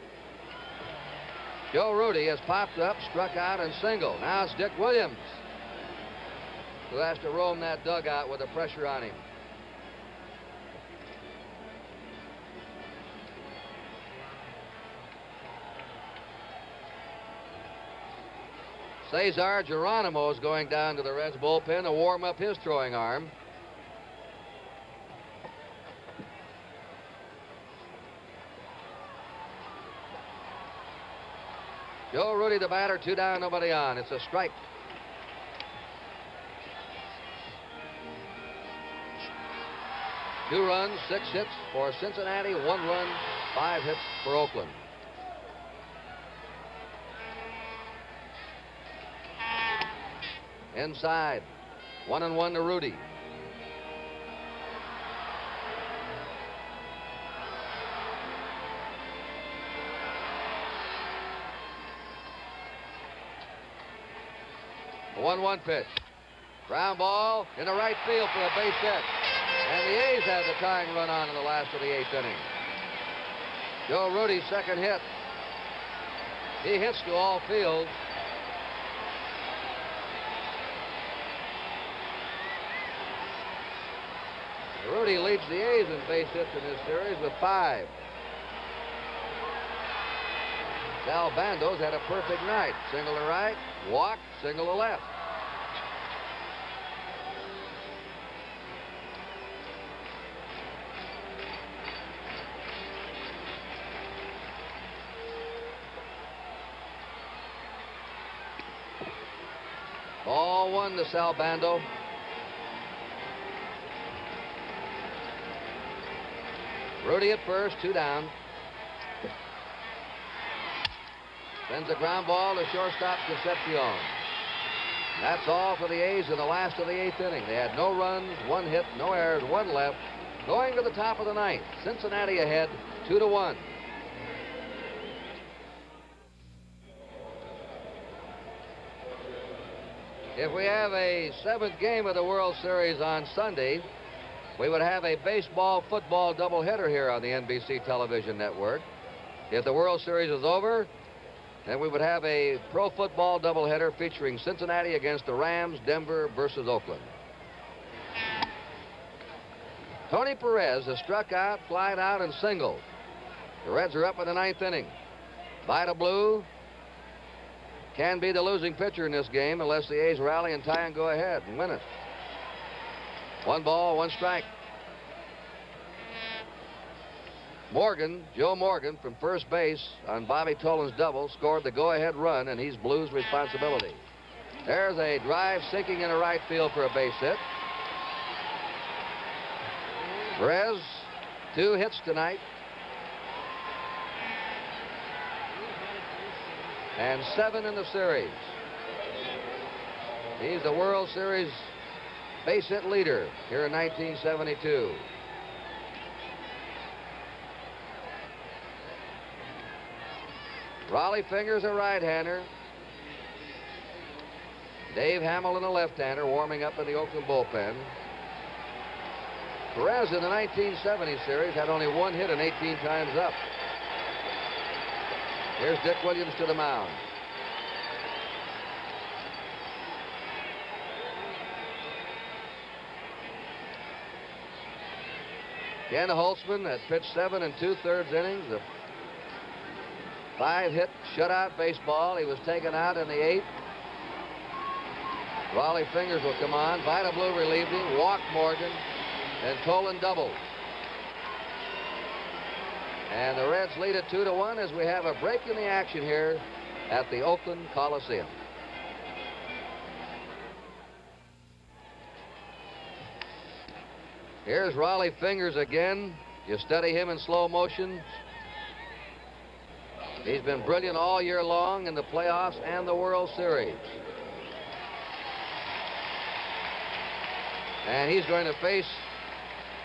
Joe Rudy has popped up, struck out, and single. Now it's Dick Williams, who has to roam that dugout with the pressure on him. Cesar Geronimo is going down to the Reds bullpen to warm up his throwing arm. Joe Rudy, the batter, 2 down, nobody on. It's a strike. Two runs, 6 hits for Cincinnati, 1 run, 5 hits for Oakland. Inside, 1-1 to Rudy. A 1-1 pitch. Ground ball into right field for a base hit. And And the A's have the tying run on in the last of the 8th inning. Joe Rudy's second hit. He hits to all fields. Rudy leads the A's in base hits in this series with 5. Sal Bando's had a perfect night. Single to right, walk, single to left. Ball 1 to Sal Bando. Rudy at first, 2 down. Sends a ground ball to shortstop Concepcion. That's all for the A's in the last of the 8th inning. They had no runs, 1 hit, no errors, 1 left. Going to the top of the 9th. Cincinnati ahead, 2-1. If we have a 7th game of the World Series on Sunday, we would have a baseball-football doubleheader here on the NBC television network. If the World Series is over, then we would have a pro football doubleheader featuring Cincinnati against the Rams, Denver versus Oakland. Tony Perez has struck out, flied out, and singled. The Reds are up in the 9th inning. Vida Blue can be the losing pitcher in this game unless the A's rally and tie and go ahead and win it. 1 ball, 1 strike. Morgan, Joe Morgan from first base on Bobby Tolan's double scored the go-ahead run, and he's Blue's responsibility. There's a drive sinking into right field for a base hit. Perez, 2 hits tonight. And 7 in the series. He's the World Series base hit leader here in 1972. Raleigh Fingers, a right-hander. Dave Hamilton, a left-hander, warming up in the Oakland bullpen. Perez in the 1970 series had only 1 hit and 18 times up. Here's Dick Williams to the mound. Ken Holtzman had pitched 7 2/3 innings of 5-hit shutout baseball. He was taken out in the 8th. Raleigh Fingers will come on. Vida Blue relieved him, walked Morgan, and Tolan doubled. And the Reds lead it 2-1 as we have a break in the action here at the Oakland Coliseum. Here's Raleigh Fingers again. You study him in slow motion. He's been brilliant all year long in the playoffs and the World Series. And he's going to face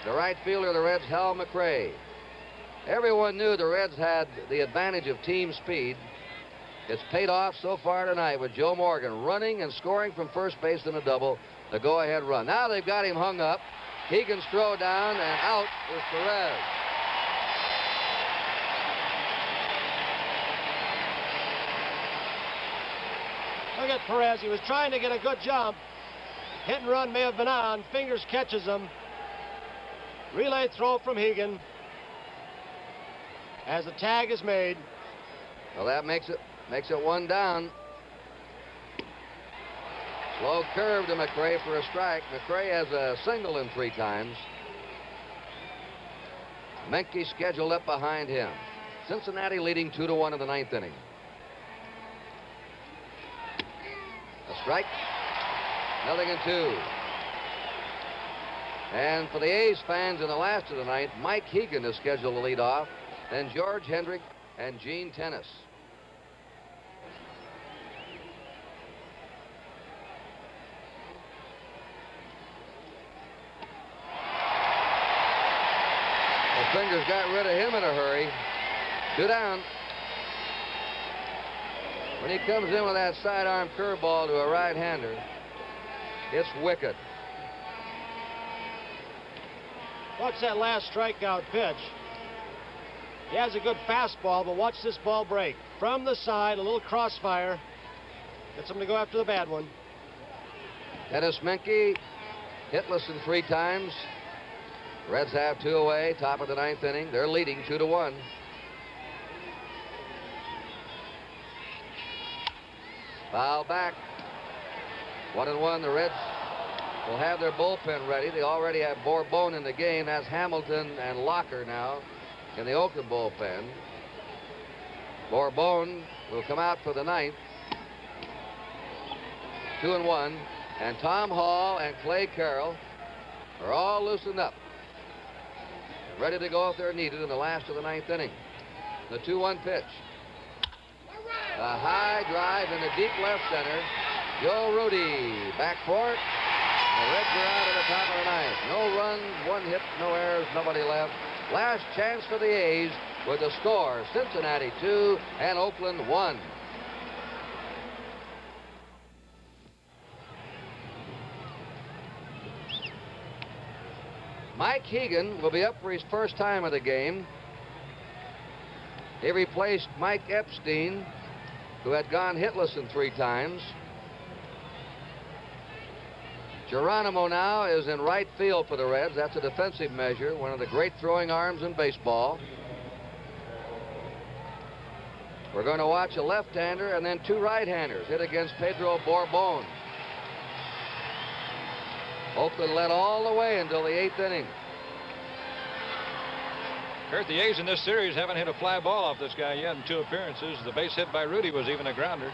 the right fielder of the Reds, Hal McRae. Everyone knew the Reds had the advantage of team speed. It's paid off so far tonight with Joe Morgan running and scoring from first base in a double, the go-ahead run. Now they've got him hung up. Keegan's throw down, and out is Perez. Look at Perez. He was trying to get a good jump. Hit and run may have been on. Fingers catches him. Relay throw from Hegan as the tag is made. Well, that makes it 1 down. Slow curve to McRae for a strike. McRae has a single in 3 times. Menke scheduled up behind him. Cincinnati leading 2-1 in the 9th inning. A strike. 0-2. And for the A's fans in the last of the 9th, Mike Hegan is scheduled to lead off. Then George Hendrick and Gene Tennis. The Fingers got rid of him in a hurry. 2 down. When he comes in with that sidearm curveball to a right-hander, it's wicked. Watch that last strikeout pitch. He has a good fastball, but watch this ball break. From the side, a little crossfire. Gets him to go after the bad one. Dennis Menke hitless in 3 times. Reds have 2 away, top of the 9th inning. They're leading 2-1. Foul back. 1-1. The Reds will have their bullpen ready. They already have Bourbon in the game. That's Hamilton and Locker now in the Oakland bullpen. Bourbon will come out for the 9th. 2-1. And Tom Hall and Clay Carroll are all loosened up, ready to go if they're needed in the last of the 9th inning. The 2-1 pitch. A high drive in the deep left center. Joe Rudi back for it. The Reds are out at the top of the 9th. No runs, 1 hit, no errors, nobody left. Last chance for the A's with the score: Cincinnati 2 and Oakland 1. Mike Hegan will be up for his first time of the game. He replaced Mike Epstein, who had gone hitless in 3 times. Geronimo now is in right field for the Reds. That's a defensive measure, one of the great throwing arms in baseball. We're going to watch a left-hander and then 2 right-handers hit against Pedro Bourbon. Oakland led all the way until the 8th inning. Kurt, the A's in this series haven't hit a fly ball off this guy yet in 2 appearances. The base hit by Rudi was even a grounder.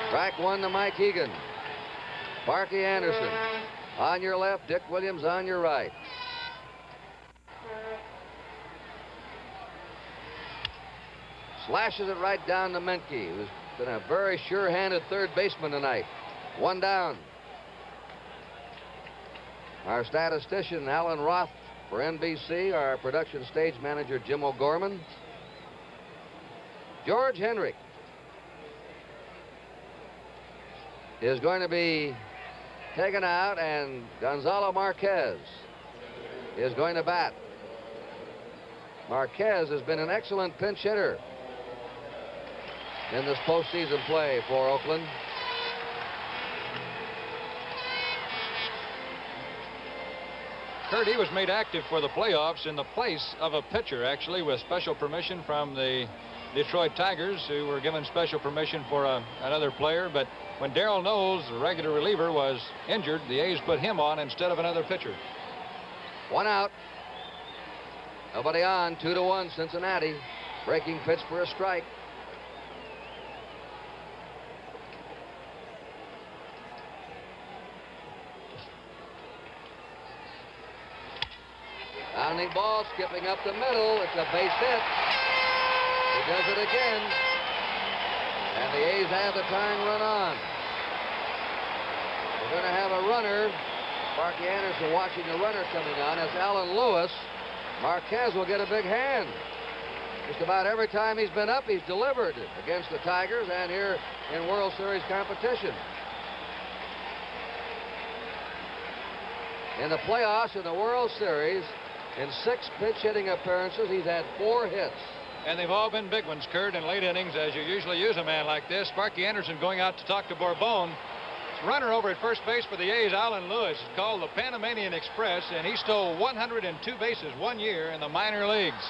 Strike 1 to Mike Hegan. Sparky Anderson on your left, Dick Williams on your right. Slashes it right down to Menke, who's been a very sure-handed third baseman tonight. 1 down. Our statistician, Alan Roth, for NBC. Our production stage manager, Jim O'Gorman. George Hendrick is going to be taken out, and Gonzalo Marquez is going to bat. Marquez has been an excellent pinch hitter in this postseason play for Oakland. Kurt, he was made active for the playoffs in the place of a pitcher, actually, with special permission from the Detroit Tigers, who were given special permission for another player. But when Darrell Knowles, the regular reliever, was injured, the A's put him on instead of another pitcher. 1 out. Nobody on. 2-1 Cincinnati. Breaking pitch for a strike. Bounding ball, skipping up the middle. It's a base hit. He does it again. And the A's have the tying run on. We're going to have a runner. Sparky Anderson watching the runner coming on. That's Alan Lewis. Marquez will get a big hand. Just about every time he's been up, he's delivered against the Tigers and here in World Series competition. In the playoffs in the World Series, in 6 pitch hitting appearances, he's had 4 hits. And they've all been big ones, Kurt, in late innings, as you usually use a man like this. Sparky Anderson going out to talk to Bourbon. Runner over at first base for the A's, Alan Lewis, is called the Panamanian Express, and he stole 102 bases 1 year in the minor leagues.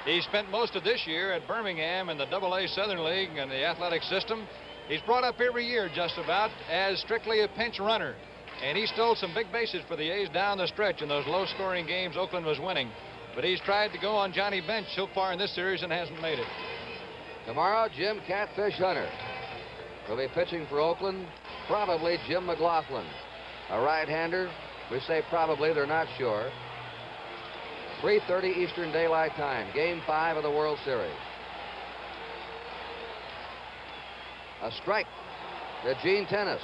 He spent most of this year at Birmingham in the AA Southern League and the athletic system. He's brought up every year just about as strictly a pinch runner. And he stole some big bases for the A's down the stretch in those low-scoring games Oakland was winning. But he's tried to go on Johnny Bench so far in this series and hasn't made it. Tomorrow, Jim Catfish Hunter will be pitching for Oakland. Probably Jim McLaughlin, a right-hander. We say probably, they're not sure. 3:30 Eastern Daylight Time, Game 5 of the World Series. A strike to Gene Tennis.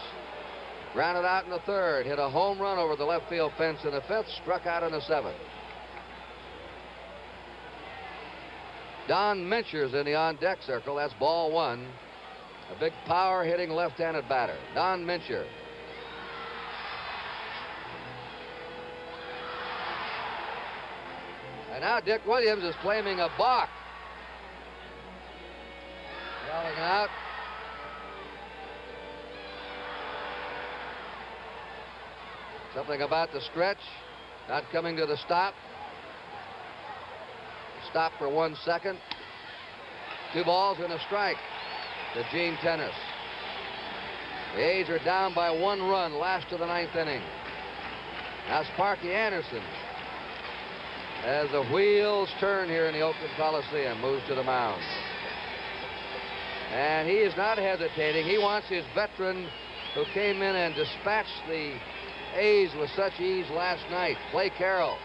Grounded out in the 3rd, hit a home run over the left field fence in the 5th, struck out in the 7th. Don Mencher's in the on-deck circle. That's ball 1. A big power-hitting left-handed batter, Don Mincher. And now Dick Williams is claiming a balk. Yelling out. Something about the stretch, not coming to the stop. Stop for 1 second. 2 balls and a strike to Gene Tennis. The A's are down by 1 run, last of the 9th inning. Now Sparky Anderson, as the wheels turn here in the Oakland Coliseum, moves to the mound. And he is not hesitating. He wants his veteran who came in and dispatched the A's with such ease last night, Clay Carroll.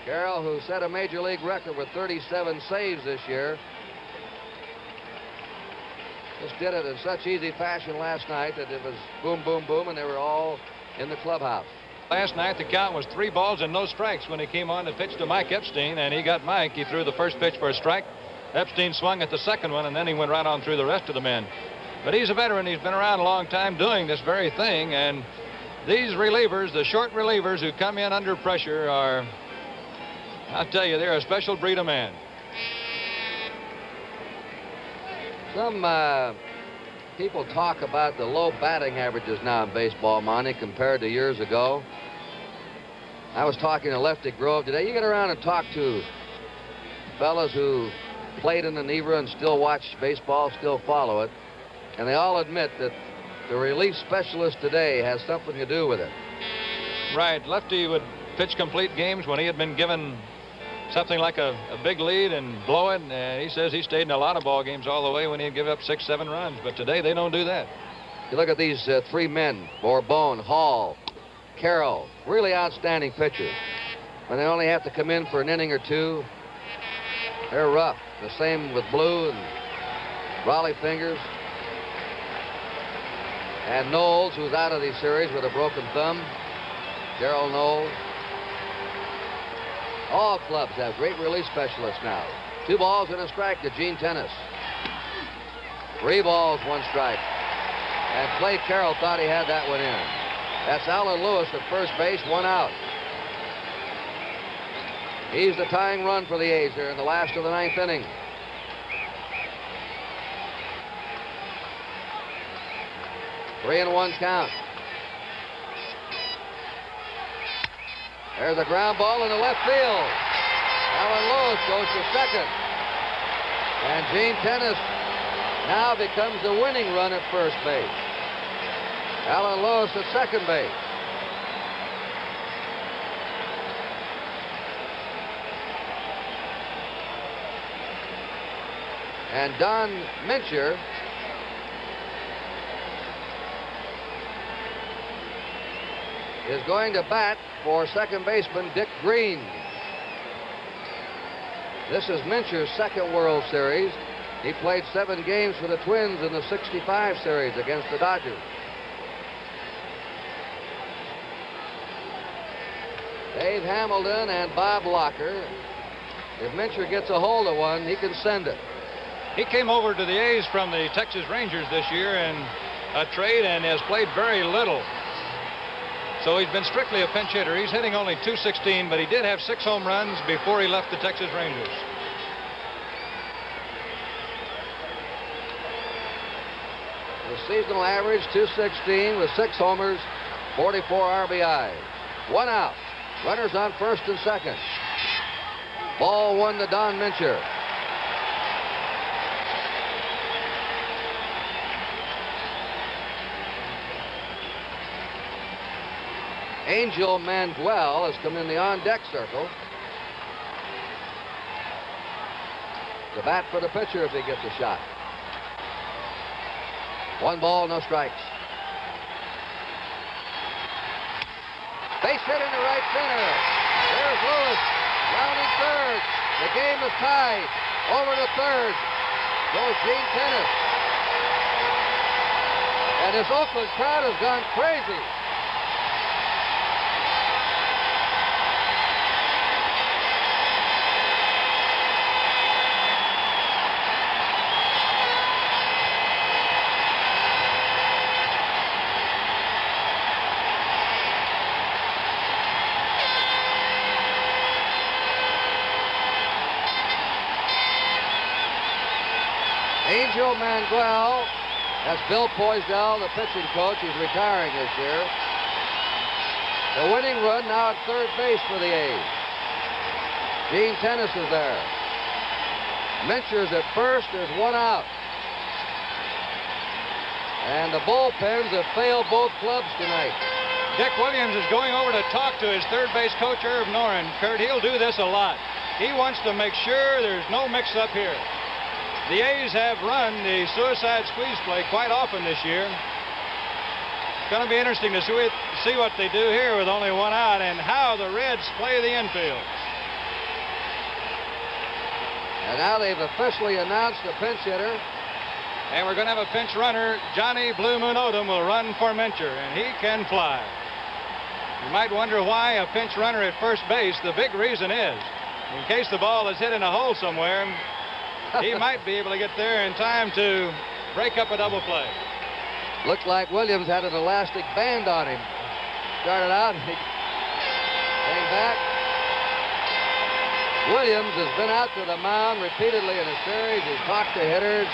Carroll, who set a major league record with 37 saves this year, just did it in such easy fashion last night that it was boom, boom, boom, and they were all in the clubhouse. Last night, the count was 3 balls and no strikes when he came on to pitch to Mike Epstein, and he got Mike. He threw the first pitch for a strike. Epstein swung at the second one, and then he went right on through the rest of the men. But he's a veteran. He's been around a long time doing this very thing, and these relievers, the short relievers who come in under pressure, are, I'll tell you, they're a special breed of man. Some people talk about the low batting averages now in baseball, Monty, compared to years ago. I was talking to Lefty Grove today. You get around and talk to fellas who played in the Neva and still watch baseball, still follow it, and they all admit that the relief specialist today has something to do with it. Right. Lefty would pitch complete games when he had been given something like a big lead and blow it. And he says he stayed in a lot of ball games all the way when he'd give up 6, 7 runs. But today they don't do that. You look at these 3 men, Bourbon, Hall, Carroll, really outstanding pitchers. When they only have to come in for an inning or 2, they're rough. The same with Blue and Raleigh Fingers. And Knowles, who's out of the series with a broken thumb. Darrell Knowles. All clubs have great relief specialists now. 2 balls and a strike to Gene Tennis. 3 balls, 1 strike. And Clay Carroll thought he had that one in. That's Alan Lewis at first base, 1 out. He's the tying run for the A's here in the last of the 9th inning. Three and 1 count. There's a ground ball in the left field. Alan Lewis goes to second. And Gene Tennis now becomes the winning run at first base. Alan Lewis at second base. And Don Mincher is going to bat for second baseman Dick Green. This is Mincher's 2nd World Series. He played 7 games for the Twins in the '65 series against the Dodgers. Dave Hamilton and Bob Locker. If Mincher gets a hold of one, he can send it. He came over to the A's from the Texas Rangers this year in a trade and has played very little. So he's been strictly a pinch hitter. He's hitting only .216, but he did have 6 home runs before he left the Texas Rangers. The seasonal average, .216 with 6 homers, 44 RBIs. 1 out. Runners on first and second. Ball 1 to Don Mincher. Angel Manuel has come in the on-deck circle to bat for the pitcher if he gets a shot. 1 ball, no strikes. Base hit into right center. There's Lewis rounding third. The game is tied. Over to third goes Gene Tennis. And this Oakland crowd has gone crazy. Angel Manguel. That's Bill Poisdell, the pitching coach. He's retiring this year. The winning run now at third base for the A's. Gene Tennis is there. Mincher's at first. There's one out. And the bullpens have failed both clubs tonight. Dick Williams is going over to talk to his third base coach, Irv Noren. Kurt, he'll do this a lot. He wants to make sure there's no mix-up here. The A's have run the suicide squeeze play quite often this year. It's going to be interesting to see what they do here with only one out and how the Reds play the infield. And now they've officially announced the pinch hitter. And we're going to have a pinch runner. Johnny Blue Moon Odom will run for Mincher, and he can fly. You might wonder why a pinch runner at first base. The big reason is, in case the ball is hit in a hole somewhere, he might be able to get there in time to break up a double play. Looks like Williams had an elastic band on him. Started out, he came back. Williams has been out to the mound repeatedly in the series. He's talked to hitters.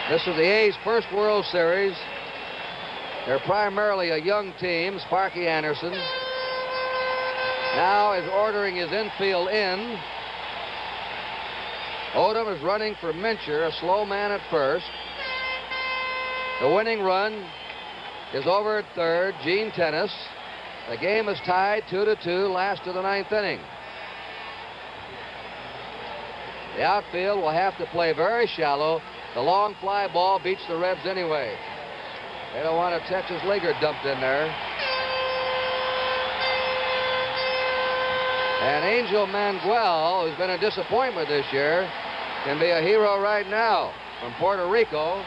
This is the A's first World Series. They're primarily a young team. Sparky Anderson now is ordering his infield in. Odom is running for Mincher, a slow man at first. The winning run is over at third. Gene Tennis. The game is tied 2-2, last of the ninth inning. The outfield will have to play very shallow. The long fly ball beats the Reds anyway. They don't want a Texas Leaguer dumped in there. And Angel Manguel, who's been a disappointment this year, can be a hero right now from Puerto Rico.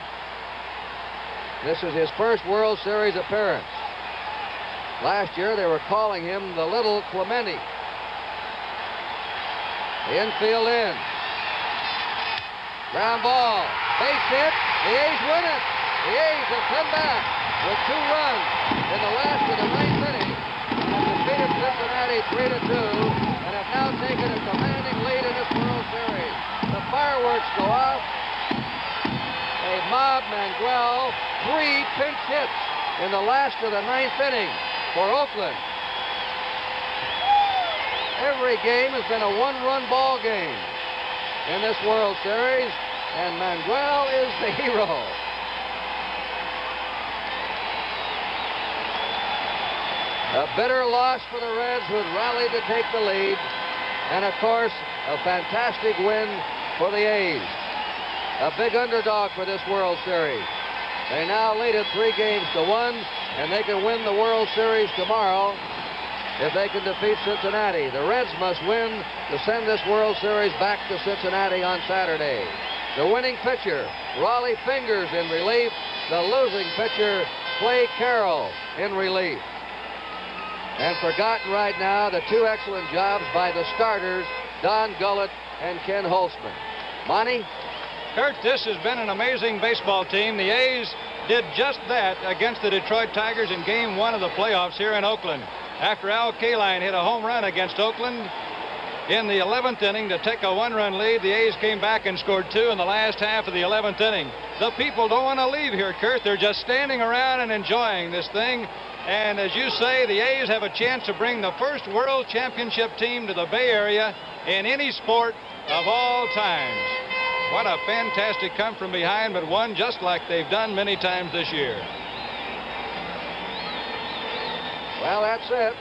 This is his first World Series appearance. Last year they were calling him the Little Clemente. The infield in. Ground ball. Base hit. The A's win it. The A's have come back with 2 runs in the last of the ninth inning and have defeated Cincinnati 3-2 and have now taken a commanding lead in this World Series. The fireworks go off. They mob Manguel. 3 pinch hits in the last of the ninth inning for Oakland. Every game has been a 1-run ball game in this World Series, and Manguel is the hero. A bitter loss for the Reds, who had rallied to take the lead, and of course, a fantastic win for the A's. A big underdog for this World Series. They now lead it 3-1, and they can win the World Series tomorrow if they can defeat Cincinnati. The Reds must win to send this World Series back to Cincinnati on Saturday. The winning pitcher, Raleigh Fingers, in relief. The losing pitcher, Clay Carroll, in relief. And forgotten right now, the 2 excellent jobs by the starters, Don Gullett and Ken Holtzman. Monty? Kurt, this has been an amazing baseball team. The A's did just that against the Detroit Tigers in Game 1 of the playoffs here in Oakland. After Al Kaline hit a home run against Oakland in the 11th inning to take a 1-run lead, the A's came back and scored 2 in the last half of the 11th inning. The people don't want to leave here, Kurt. They're just standing around and enjoying this thing. And as you say, the A's have a chance to bring the first World Championship team to the Bay Area in any sport of all times. What a fantastic come from behind, but one just like they've done many times this year. Well, that's it.